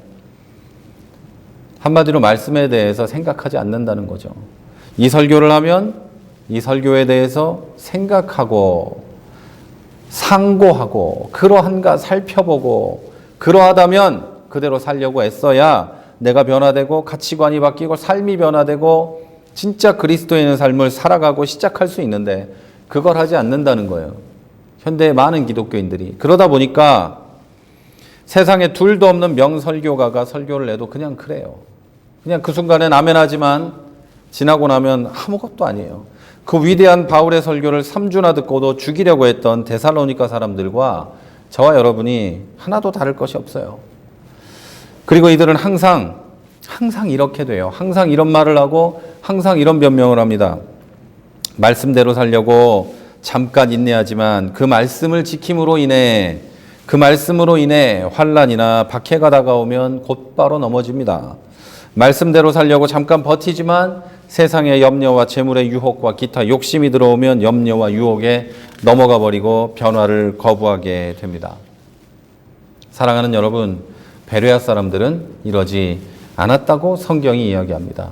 한마디로 말씀에 대해서 생각하지 않는다는 거죠. 이 설교를 하면 이 설교에 대해서 생각하고 상고하고 그러한가 살펴보고 그러하다면 그대로 살려고 애써야 내가 변화되고 가치관이 바뀌고 삶이 변화되고 진짜 그리스도인의 삶을 살아가고 시작할 수 있는데 그걸 하지 않는다는 거예요. 현대의 많은 기독교인들이. 그러다 보니까 세상에 둘도 없는 명설교가가 설교를 해도 그냥 그래요. 그냥 그 순간엔 아멘하지만 지나고 나면 아무것도 아니에요. 그 위대한 바울의 설교를 3주나 듣고도 죽이려고 했던 데살로니가 사람들과 저와 여러분이 하나도 다를 것이 없어요. 그리고 이들은 항상 이렇게 돼요. 항상 이런 말을 하고 항상 이런 변명을 합니다. 말씀대로 살려고 잠깐 인내하지만 그 말씀을 지킴으로 인해 그 말씀으로 인해 환난이나 박해가 다가오면 곧바로 넘어집니다. 말씀대로 살려고 잠깐 버티지만 세상의 염려와 재물의 유혹과 기타 욕심이 들어오면 염려와 유혹에 넘어가 버리고 변화를 거부하게 됩니다. 사랑하는 여러분, 베레아 사람들은 이러지 않았다고 성경이 이야기합니다.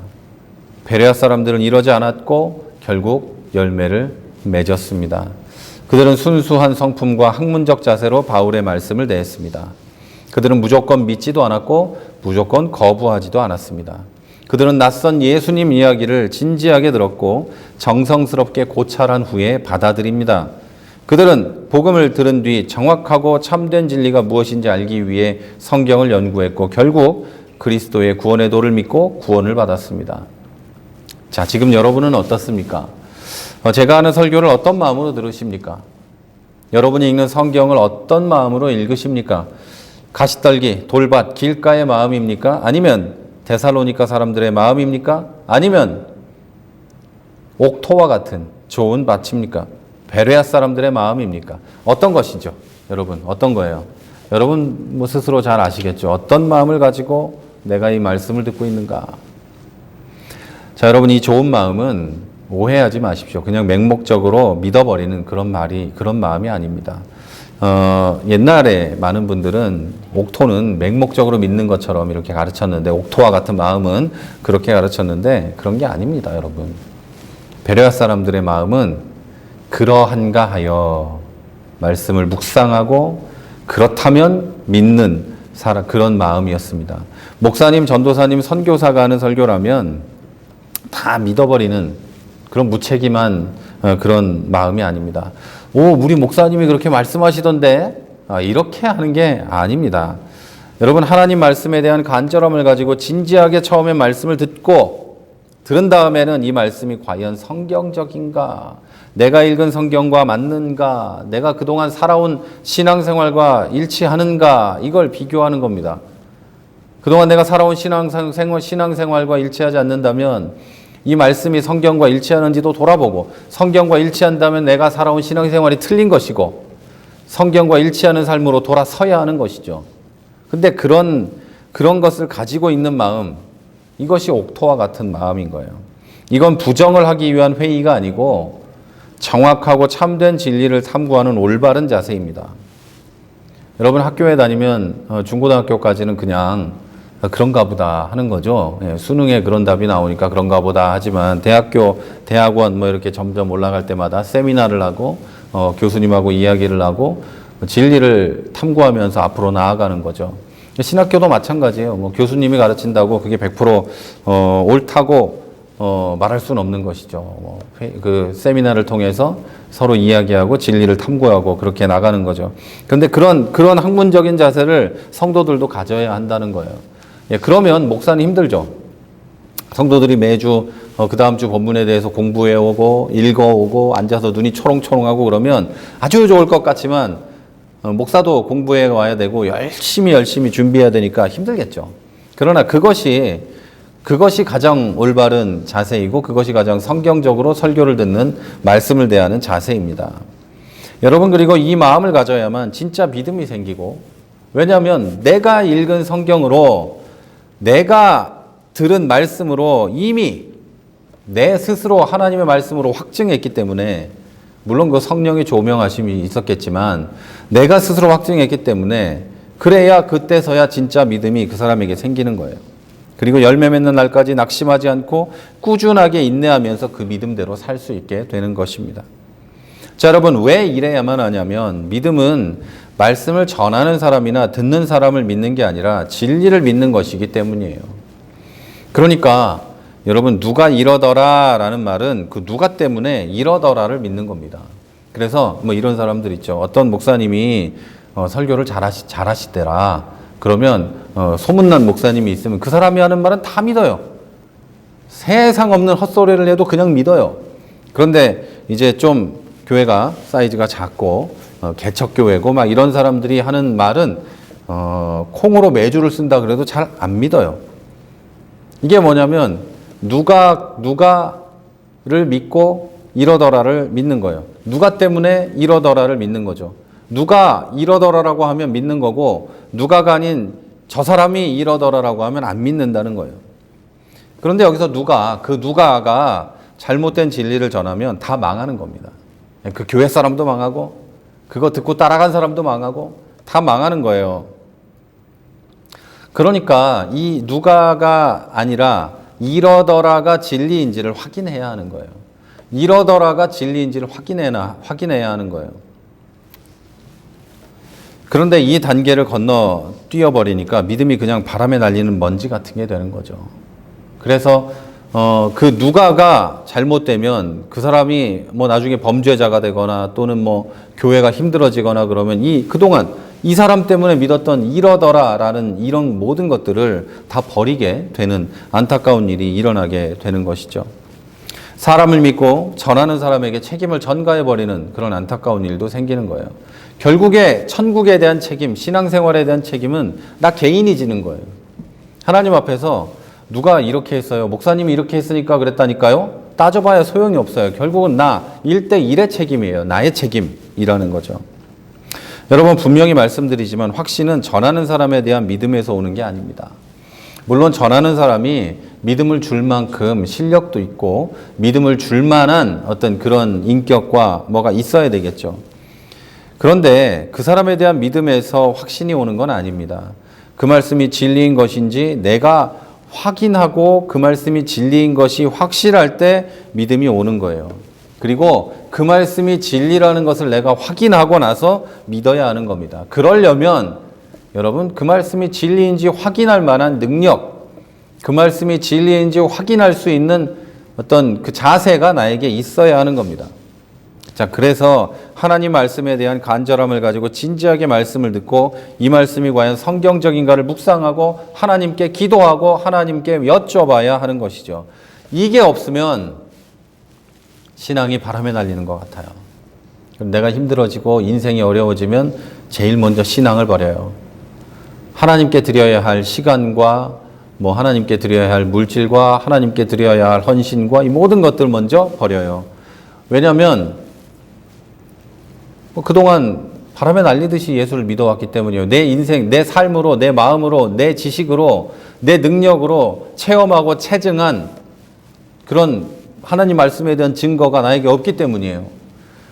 베레아 사람들은 이러지 않았고 결국 열매를 맺었습니다. 그들은 순수한 성품과 학문적 자세로 바울의 말씀을 대했습니다. 그들은 무조건 믿지도 않았고 무조건 거부하지도 않았습니다. 그들은 낯선 예수님 이야기를 진지하게 들었고 정성스럽게 고찰한 후에 받아들입니다. 그들은 복음을 들은 뒤 정확하고 참된 진리가 무엇인지 알기 위해 성경을 연구했고 결국 그리스도의 구원의 도를 믿고 구원을 받았습니다. 자, 지금 여러분은 어떻습니까? 제가 하는 설교를 어떤 마음으로 들으십니까? 여러분이 읽는 성경을 어떤 마음으로 읽으십니까? 가시떨기, 돌밭, 길가의 마음입니까? 아니면 데살로니가 사람들의 마음입니까? 아니면 옥토와 같은 좋은 밭입니까? 베레아 사람들의 마음입니까? 어떤 것이죠? 여러분, 어떤 거예요? 여러분 스스로 잘 아시겠죠? 어떤 마음을 가지고 내가 이 말씀을 듣고 있는가? 자, 여러분, 이 좋은 마음은 오해하지 마십시오. 그냥 맹목적으로 믿어버리는 그런 마음이 아닙니다. 옛날에 많은 분들은 옥토는 맹목적으로 믿는 것처럼 이렇게 가르쳤는데, 옥토와 같은 마음은 그렇게 가르쳤는데, 그런 게 아닙니다, 여러분. 베레아 사람들의 마음은 그러한가 하여 말씀을 묵상하고 그렇다면 믿는 그런 마음이었습니다. 목사님, 전도사님, 선교사가 하는 설교라면 다 믿어버리는 그런 무책임한 그런 마음이 아닙니다. 우리 목사님이 그렇게 말씀하시던데 이렇게 하는 게 아닙니다. 여러분, 하나님 말씀에 대한 간절함을 가지고 진지하게 처음에 말씀을 들은 다음에는 이 말씀이 과연 성경적인가? 내가 읽은 성경과 맞는가? 내가 그동안 살아온 신앙생활과 일치하는가? 이걸 비교하는 겁니다. 그동안 내가 살아온 신앙생활과 일치하지 않는다면 이 말씀이 성경과 일치하는지도 돌아보고, 성경과 일치한다면 내가 살아온 신앙생활이 틀린 것이고 성경과 일치하는 삶으로 돌아서야 하는 것이죠. 근데 그런 것을 가지고 있는 마음, 이것이 옥토와 같은 마음인 거예요. 이건 부정을 하기 위한 회의가 아니고 정확하고 참된 진리를 탐구하는 올바른 자세입니다. 여러분, 학교에 다니면 중고등학교까지는 그냥 그런가 보다 하는 거죠. 수능에 그런 답이 나오니까 그런가 보다 하지만 대학원 이렇게 점점 올라갈 때마다 세미나를 하고 교수님하고 이야기를 하고 진리를 탐구하면서 앞으로 나아가는 거죠. 신학교도 마찬가지예요. 교수님이 가르친다고 그게 100% 옳다고 말할 수는 없는 것이죠. 그 세미나를 통해서 서로 이야기하고 진리를 탐구하고 그렇게 나가는 거죠. 그런데 그런 학문적인 자세를 성도들도 가져야 한다는 거예요. 그러면 목사는 힘들죠. 성도들이 매주 그 다음 주 본문에 대해서 공부해오고 읽어오고 앉아서 눈이 초롱초롱하고 그러면 아주 좋을 것 같지만 목사도 공부해 와야 되고 열심히 준비해야 되니까 힘들겠죠. 그러나 그것이 가장 올바른 자세이고 그것이 가장 성경적으로 설교를 듣는 말씀을 대하는 자세입니다. 여러분, 그리고 이 마음을 가져야만 진짜 믿음이 생기고, 왜냐하면 내가 읽은 성경으로 내가 들은 말씀으로 이미 내 스스로 하나님의 말씀으로 확증했기 때문에, 물론 그 성령의 조명하심이 있었겠지만 내가 스스로 확증했기 때문에 그래야 그때서야 진짜 믿음이 그 사람에게 생기는 거예요. 그리고 열매 맺는 날까지 낙심하지 않고 꾸준하게 인내하면서 그 믿음대로 살 수 있게 되는 것입니다. 자, 여러분, 왜 이래야만 하냐면 믿음은 말씀을 전하는 사람이나 듣는 사람을 믿는 게 아니라 진리를 믿는 것이기 때문이에요. 그러니까 여러분, 누가 이러더라 라는 말은 그 누가 때문에 이러더라를 믿는 겁니다. 그래서 뭐 이런 사람들 있죠. 어떤 목사님이 설교를 잘하시더라. 그러면 소문난 목사님이 있으면 그 사람이 하는 말은 다 믿어요. 세상 없는 헛소리를 해도 그냥 믿어요. 그런데 이제 좀 교회가 사이즈가 작고 개척교회고 막 이런 사람들이 하는 말은 콩으로 매주를 쓴다 그래도 잘 안 믿어요. 이게 뭐냐면 누가를 믿고 이러더라를 믿는 거예요. 누가 때문에 이러더라를 믿는 거죠. 누가 이러더라라고 하면 믿는 거고 누가가 아닌 저 사람이 이러더라라고 하면 안 믿는다는 거예요. 그런데 여기서 그 누가가 잘못된 진리를 전하면 다 망하는 겁니다. 그 교회 사람도 망하고 그거 듣고 따라간 사람도 망하고 다 망하는 거예요. 그러니까 이 누가가 아니라 이러더라가 진리인지를 확인해야 하는 거예요. 이러더라가 진리인지를 확인해야 하는 거예요. 그런데 이 단계를 건너 뛰어버리니까 믿음이 그냥 바람에 날리는 먼지 같은 게 되는 거죠. 그래서 그 누가가 잘못되면 그 사람이 뭐 나중에 범죄자가 되거나 또는 뭐 교회가 힘들어지거나 그러면 그동안 이 사람 때문에 믿었던 이러더라라는 이런 모든 것들을 다 버리게 되는 안타까운 일이 일어나게 되는 것이죠. 사람을 믿고 전하는 사람에게 책임을 전가해버리는 그런 안타까운 일도 생기는 거예요. 결국에 천국에 대한 책임, 신앙생활에 대한 책임은 나 개인이 지는 거예요. 하나님 앞에서 누가 이렇게 했어요? 목사님이 이렇게 했으니까 그랬다니까요? 따져봐야 소용이 없어요. 결국은 나 1대1의 책임이에요. 나의 책임이라는 거죠. 여러분, 분명히 말씀드리지만 확신은 전하는 사람에 대한 믿음에서 오는 게 아닙니다. 물론 전하는 사람이 믿음을 줄 만큼 실력도 있고 믿음을 줄 만한 어떤 그런 인격과 뭐가 있어야 되겠죠. 그런데 그 사람에 대한 믿음에서 확신이 오는 건 아닙니다. 그 말씀이 진리인 것인지 내가 확인하고 그 말씀이 진리인 것이 확실할 때 믿음이 오는 거예요. 그리고 그 말씀이 진리라는 것을 내가 확인하고 나서 믿어야 하는 겁니다. 그러려면 여러분, 그 말씀이 진리인지 확인할 만한 능력, 그 말씀이 진리인지 확인할 수 있는 어떤 그 자세가 나에게 있어야 하는 겁니다. 자, 그래서 하나님 말씀에 대한 간절함을 가지고 진지하게 말씀을 듣고 이 말씀이 과연 성경적인가를 묵상하고 하나님께 기도하고 하나님께 여쭤봐야 하는 것이죠. 이게 없으면 신앙이 바람에 날리는 것 같아요. 내가 힘들어지고 인생이 어려워지면 제일 먼저 신앙을 버려요. 하나님께 드려야 할 시간과 하나님께 드려야 할 물질과 하나님께 드려야 할 헌신과 이 모든 것들 먼저 버려요. 왜냐하면 그동안 바람에 날리듯이 예수를 믿어왔기 때문이에요. 내 인생, 내 삶으로, 내 마음으로, 내 지식으로, 내 능력으로 체험하고 체증한 그런 하나님 말씀에 대한 증거가 나에게 없기 때문이에요.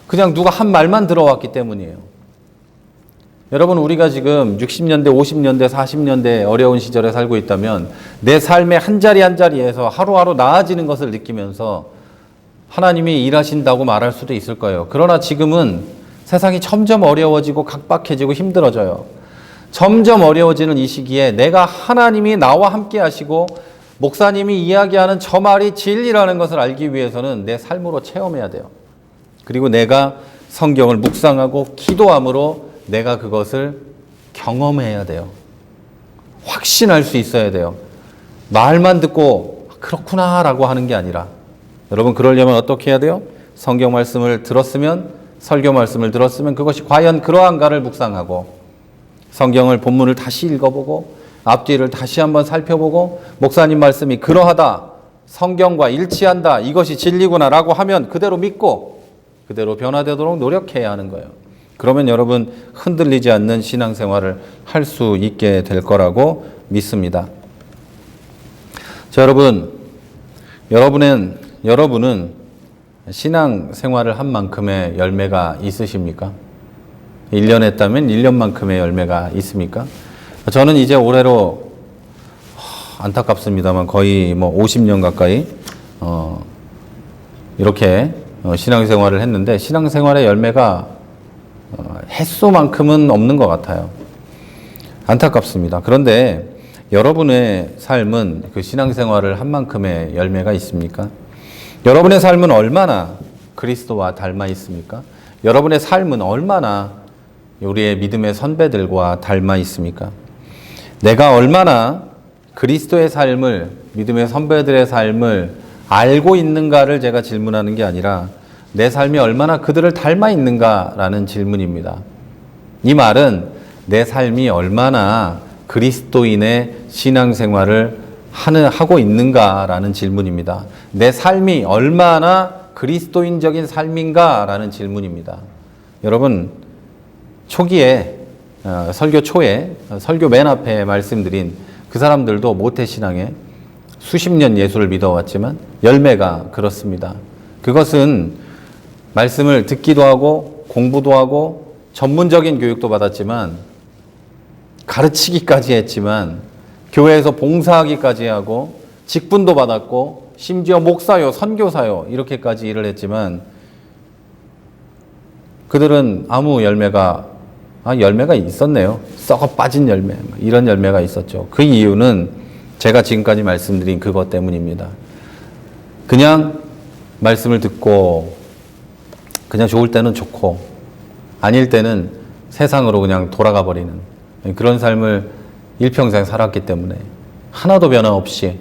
그냥 누가 한 말만 들어왔기 때문이에요. 여러분, 우리가 지금 60년대, 50년대, 40년대 어려운 시절에 살고 있다면 내 삶의 한 자리 한 자리에서 하루하루 나아지는 것을 느끼면서 하나님이 일하신다고 말할 수도 있을 거예요. 그러나 지금은 세상이 점점 어려워지고 각박해지고 힘들어져요. 점점 어려워지는 이 시기에 내가 하나님이 나와 함께 하시고 목사님이 이야기하는 저 말이 진리라는 것을 알기 위해서는 내 삶으로 체험해야 돼요. 그리고 내가 성경을 묵상하고 기도함으로 내가 그것을 경험해야 돼요. 확신할 수 있어야 돼요. 말만 듣고 그렇구나라고 하는 게 아니라, 여러분, 그러려면 어떻게 해야 돼요? 성경 말씀을 들었으면, 설교 말씀을 들었으면 그것이 과연 그러한가를 묵상하고 성경을 본문을 다시 읽어보고 앞뒤를 다시 한번 살펴보고 목사님 말씀이 그러하다, 성경과 일치한다, 이것이 진리구나라고 하면 그대로 믿고 그대로 변화되도록 노력해야 하는 거예요. 그러면 여러분, 흔들리지 않는 신앙생활을 할 수 있게 될 거라고 믿습니다. 자, 여러분은 신앙생활을 한 만큼의 열매가 있으십니까? 1년 했다면 1년만큼의 열매가 있습니까? 저는 이제 올해로 안타깝습니다만 거의 50년 가까이 이렇게 신앙생활을 했는데 신앙생활의 열매가 햇소만큼은 없는 것 같아요. 안타깝습니다. 그런데 여러분의 삶은 그 신앙생활을 한 만큼의 열매가 있습니까? 여러분의 삶은 얼마나 그리스도와 닮아 있습니까? 여러분의 삶은 얼마나 우리의 믿음의 선배들과 닮아 있습니까? 내가 얼마나 그리스도의 삶을, 믿음의 선배들의 삶을 알고 있는가를 제가 질문하는 게 아니라 내 삶이 얼마나 그들을 닮아 있는가라는 질문입니다. 이 말은 내 삶이 얼마나 그리스도인의 신앙생활을 하고 있는가라는 질문입니다. 내 삶이 얼마나 그리스도인적인 삶인가라는 질문입니다. 여러분, 초기에 설교 초에 설교 맨 앞에 말씀드린 그 사람들도 모태신앙에 수십 년 예수를 믿어왔지만 열매가 그렇습니다. 그것은 말씀을 듣기도 하고 공부도 하고 전문적인 교육도 받았지만 가르치기까지 했지만 교회에서 봉사하기까지 하고 직분도 받았고 심지어 목사요, 선교사요 이렇게까지 일을 했지만 그들은 아무 열매가 있었네요. 썩어 빠진 열매, 이런 열매가 있었죠. 그 이유는 제가 지금까지 말씀드린 그것 때문입니다. 그냥 말씀을 듣고 그냥 좋을 때는 좋고 아닐 때는 세상으로 그냥 돌아가 버리는 그런 삶을 일평생 살았기 때문에 하나도 변화 없이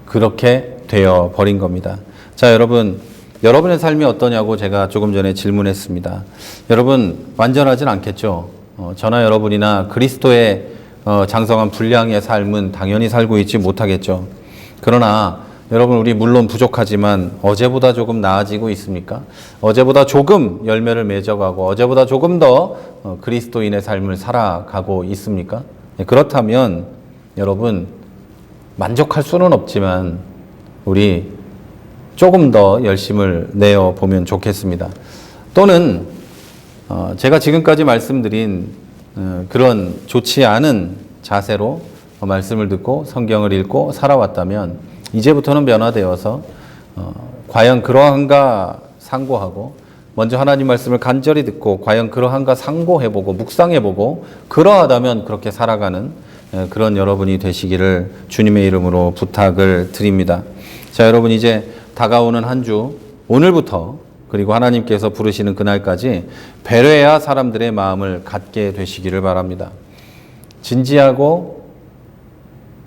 그렇게 되어 버린 겁니다. 자, 여러분의 삶이 어떠냐고 제가 조금 전에 질문했습니다. 여러분 완전하진 않겠죠. 저나 여러분이나 그리스도의 장성한 분량의 삶은 당연히 살고 있지 못하겠죠. 그러나 여러분, 우리 물론 부족하지만 어제보다 조금 나아지고 있습니까? 어제보다 조금 열매를 맺어가고 어제보다 조금 더 그리스도인의 삶을 살아가고 있습니까? 그렇다면 여러분, 만족할 수는 없지만 우리 조금 더 열심을 내어 보면 좋겠습니다. 또는 제가 지금까지 말씀드린 그런 좋지 않은 자세로 말씀을 듣고 성경을 읽고 살아왔다면 이제부터는 변화되어서 과연 그러한가 상고하고 먼저 하나님 말씀을 간절히 듣고 과연 그러한가 상고해보고 묵상해보고 그러하다면 그렇게 살아가는 그런 여러분이 되시기를 주님의 이름으로 부탁을 드립니다. 자, 여러분, 이제 다가오는 한 주 오늘부터 그리고 하나님께서 부르시는 그날까지 베레아 사람들의 마음을 갖게 되시기를 바랍니다. 진지하고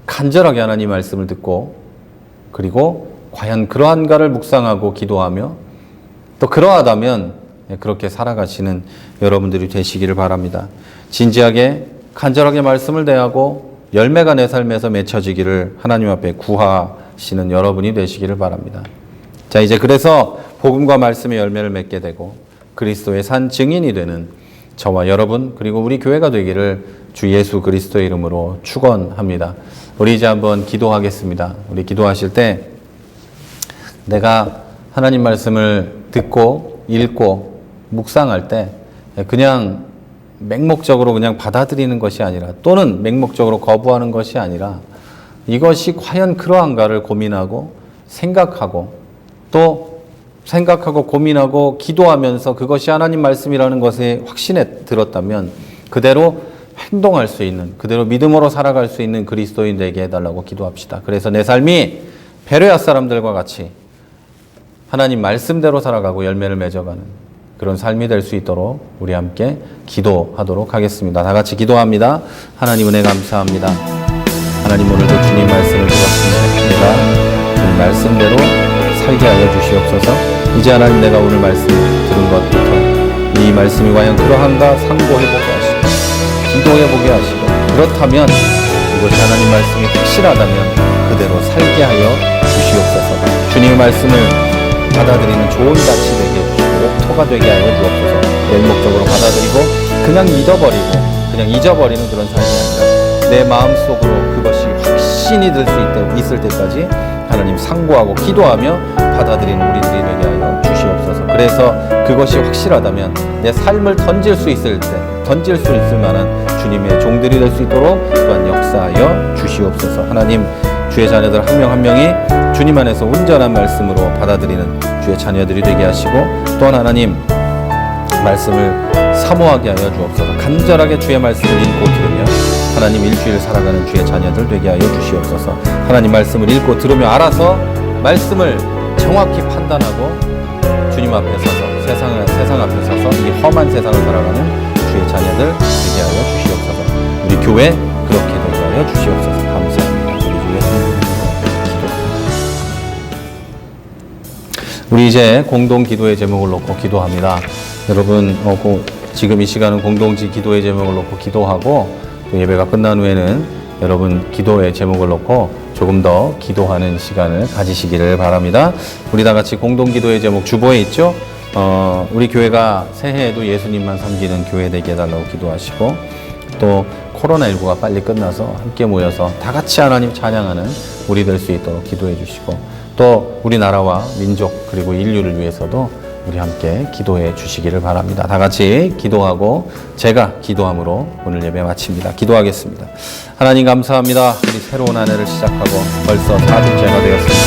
간절하게 하나님 말씀을 듣고 그리고 과연 그러한가를 묵상하고 기도하며 또 그러하다면 그렇게 살아가시는 여러분들이 되시기를 바랍니다. 진지하게 간절하게 말씀을 대하고 열매가 내 삶에서 맺혀지기를 하나님 앞에 구하시는 여러분이 되시기를 바랍니다. 자, 이제 그래서 복음과 말씀의 열매를 맺게 되고 그리스도의 산 증인이 되는 저와 여러분 그리고 우리 교회가 되기를 주 예수 그리스도의 이름으로 축원합니다. 우리 이제 한번 기도하겠습니다. 우리 기도하실 때 내가 하나님 말씀을 듣고 읽고 묵상할 때 그냥 맹목적으로 그냥 받아들이는 것이 아니라 또는 맹목적으로 거부하는 것이 아니라 이것이 과연 그러한가를 고민하고 생각하고 또 생각하고 고민하고 기도하면서 그것이 하나님 말씀이라는 것에 확신에 들었다면 그대로 행동할 수 있는, 그대로 믿음으로 살아갈 수 있는 그리스도인 되게 해달라고 기도합시다. 그래서 내 삶이 베레아 사람들과 같이 하나님 말씀대로 살아가고 열매를 맺어가는 그런 삶이 될 수 있도록 우리 함께 기도하도록 하겠습니다. 다 같이 기도합니다. 하나님 은혜 감사합니다. 하나님, 오늘도 주님 말씀을 들었습니다. 내가 주님 말씀대로 살게 하여 주시옵소서. 이제 하나님, 내가 오늘 말씀 들은 것부터 이 말씀이 과연 그러한가 상고해보게 하시고 기도해보게 하시고 그렇다면 이것이 하나님 말씀이 확실하다면 그대로 살게 하여 주시옵소서. 주님의 말씀을 받아들이는 좋은 가치 되게 해주시고 옥토가 되게 하여 주옵소서. 맹목적으로 받아들이고 그냥 믿어버리고 그냥 잊어버리는 그런 삶이 아니라 내 마음속으로 그것이 확신이 들 수 있을 때까지 하나님 상고하고 기도하며 받아들이는 우리들이 되게 하여 주시옵소서. 그래서 그것이 확실하다면 내 삶을 던질 수 있을 만한 주님의 종들이 될 수 있도록 또한 역사하여 주시옵소서. 하나님, 주의 자녀들 한 명 한 명이 주님 안에서 온전한 말씀으로 받아들이는 주의 자녀들이 되게 하시고, 또한 하나님 말씀을 사모하게 하여 주옵소서. 간절하게 주의 말씀을 읽고 들으며 하나님 일주일 살아가는 주의 자녀들 되게 하여 주시옵소서. 하나님 말씀을 읽고 들으며 알아서 말씀을 정확히 판단하고 주님 앞에 서서 세상 앞에 서서 이 험한 세상을 살아가는 주의 자녀들 되게 하여 주시옵소서. 우리 교회 그렇게 되게 하여 주시옵소서. 감사합니다. 우리 주 예수님으로 기도합니다. 우리 이제 공동 기도의 제목을 놓고 기도합니다. 여러분 지금 이 시간은 공동지 기도의 제목을 놓고 기도하고, 또 예배가 끝난 후에는 여러분 기도의 제목을 놓고 조금 더 기도하는 시간을 가지시기를 바랍니다. 우리 다 같이 공동 기도의 제목 주보에 있죠? 우리 교회가 새해에도 예수님만 섬기는 교회 되게 해달라고 기도하시고, 또 코로나19가 빨리 끝나서 함께 모여서 다 같이 하나님 찬양하는 우리 될 수 있도록 기도해 주시고, 또 우리나라와 민족 그리고 인류를 위해서도 우리 함께 기도해 주시기를 바랍니다. 다 같이 기도하고 제가 기도함으로 오늘 예배 마칩니다. 기도하겠습니다. 하나님 감사합니다. 우리 새로운 한 해를 시작하고 벌써 4주째가 되었습니다.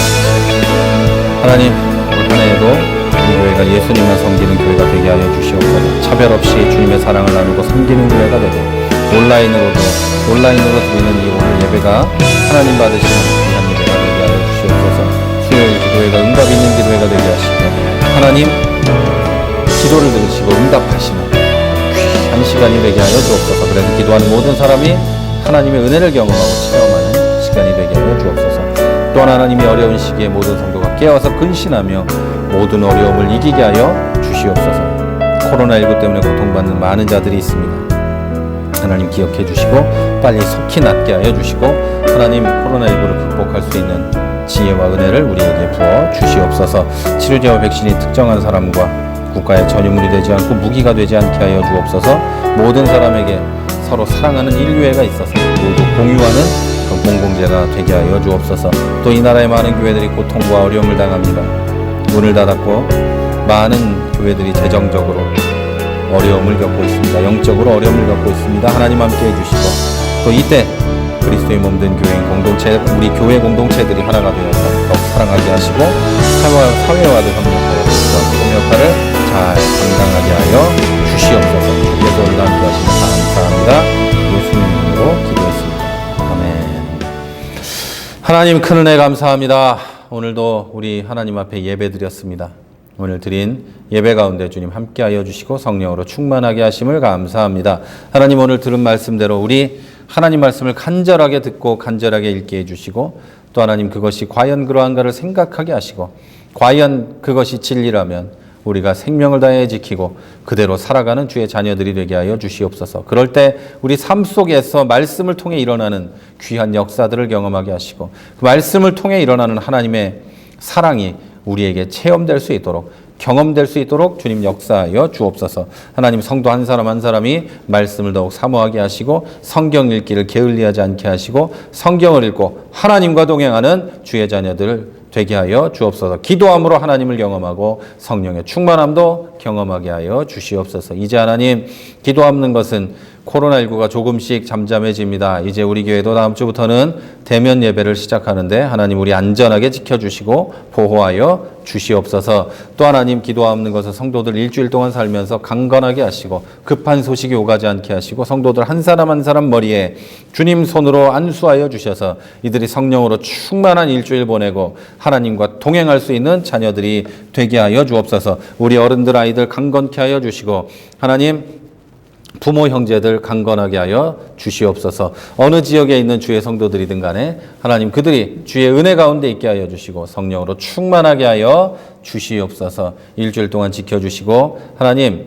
하나님 올 한 해에도 우리 교회가 예수님만 섬기는 교회가 되게 하여 주시옵소서. 차별 없이 주님의 사랑을 나누고 섬기는 교회가 되고, 온라인으로 드리는 이 오늘 예배가 하나님 받으시는 귀한 예배가 되게 하여 주시옵소서. 수요일 기도회가 응답 있는 기도회가 되게 하시고, 하나님 기도를 들으시고 응답하시는 귀한 시간이 되게 하여 주옵소서. 그래서 기도하는 모든 사람이 하나님의 은혜를 경험하고 체험하는 시간이 되게 하여 주옵소서. 또한 하나님이 어려운 시기에 모든 성도가 깨어서 근신하며 모든 어려움을 이기게 하여 주시옵소서. 코로나19 때문에 고통받는 많은 자들이 있습니다. 하나님 기억해 주시고 빨리 속히 낫게 하여 주시고, 하나님 코로나19를 극복할 수 있는 지혜와 은혜를 우리에게 부어 주시옵소서. 치료제와 백신이 특정한 사람과 국가의 전유물이 되지 않고 무기가 되지 않게 하여 주옵소서. 모든 사람에게 서로 사랑하는 인류애가 있어서 모두 공유하는 그런 공동체가 되게 하여 주옵소서. 또 이 나라의 많은 교회들이 고통과 어려움을 당합니다. 문을 닫았고 많은 교회들이 재정적으로 어려움을 겪고 있습니다. 영적으로 어려움을 겪고 있습니다. 하나님 함께 해주시고, 또 이때 그리스도의 몸된 교회인 공동체, 우리 교회 공동체들이 하나가 되어서 더욱 사랑하게 하시고 사회와도 협력하여 그런 역할을 잘 감당하게 하여 주시옵소서. 주께서 오늘 함께 하시면 감사합니다. 예수님 이름으로 기도했습니다. 아멘. 하나님 큰 은혜 감사합니다. 오늘도 우리 하나님 앞에 예배 드렸습니다. 오늘 드린 예배 가운데 주님 함께하여 주시고 성령으로 충만하게 하심을 감사합니다. 하나님 오늘 들은 말씀대로 우리 하나님 말씀을 간절하게 듣고 간절하게 읽게 해주시고, 또 하나님 그것이 과연 그러한가를 생각하게 하시고, 과연 그것이 진리라면 우리가 생명을 다해 지키고 그대로 살아가는 주의 자녀들이 되게 하여 주시옵소서. 그럴 때 우리 삶 속에서 말씀을 통해 일어나는 귀한 역사들을 경험하게 하시고, 그 말씀을 통해 일어나는 하나님의 사랑이 우리에게 체험될 수 있도록, 경험될 수 있도록 주님 역사하여 주옵소서. 하나님 성도 한 사람 한 사람이 말씀을 더욱 사모하게 하시고, 성경 읽기를 게을리하지 않게 하시고, 성경을 읽고 하나님과 동행하는 주의 자녀들 되게 하여 주옵소서. 기도함으로 하나님을 경험하고 성령의 충만함도 경험하게 하여 주시옵소서. 이제 하나님 기도하는 것은 코로나19가 조금씩 잠잠해집니다. 이제 우리 교회도 다음 주부터는 대면 예배를 시작하는데 하나님 우리 안전하게 지켜주시고 보호하여 주시옵소서. 또 하나님 기도하는 것은 성도들 일주일 동안 살면서 강건하게 하시고 급한 소식이 오가지 않게 하시고, 성도들 한 사람 한 사람 머리에 주님 손으로 안수하여 주셔서 이들이 성령으로 충만한 일주일 보내고 하나님과 동행할 수 있는 자녀들이 되게 하여 주옵소서. 우리 어른들 아이들 강건케 하여 주시고, 하나님 부모 형제들 강건하게 하여 주시옵소서. 어느 지역에 있는 주의 성도들이든 간에 하나님 그들이 주의 은혜 가운데 있게 하여 주시고 성령으로 충만하게 하여 주시옵소서. 일주일 동안 지켜주시고, 하나님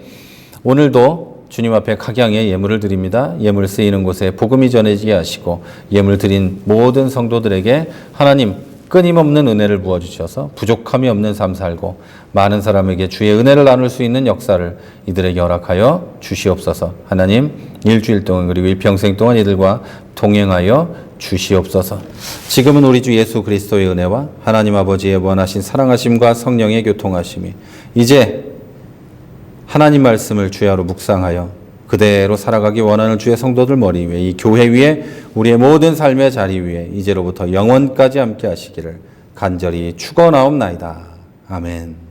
오늘도 주님 앞에 각양의 예물을 드립니다. 예물 쓰이는 곳에 복음이 전해지게 하시고, 예물 드린 모든 성도들에게 하나님 끊임없는 은혜를 부어주셔서 부족함이 없는 삶 살고 많은 사람에게 주의 은혜를 나눌 수 있는 역사를 이들에게 허락하여 주시옵소서. 하나님 일주일 동안 그리고 일평생 동안 이들과 동행하여 주시옵소서. 지금은 우리 주 예수 그리스도의 은혜와 하나님 아버지의 무한하신 사랑하심과 성령의 교통하심이 이제 하나님 말씀을 주야로 묵상하여 그대로 살아가기 원하는 주의 성도들 머리 위에, 이 교회 위에, 우리의 모든 삶의 자리 위에 이제로부터 영원까지 함께 하시기를 간절히 축원하옵나이다. 아멘.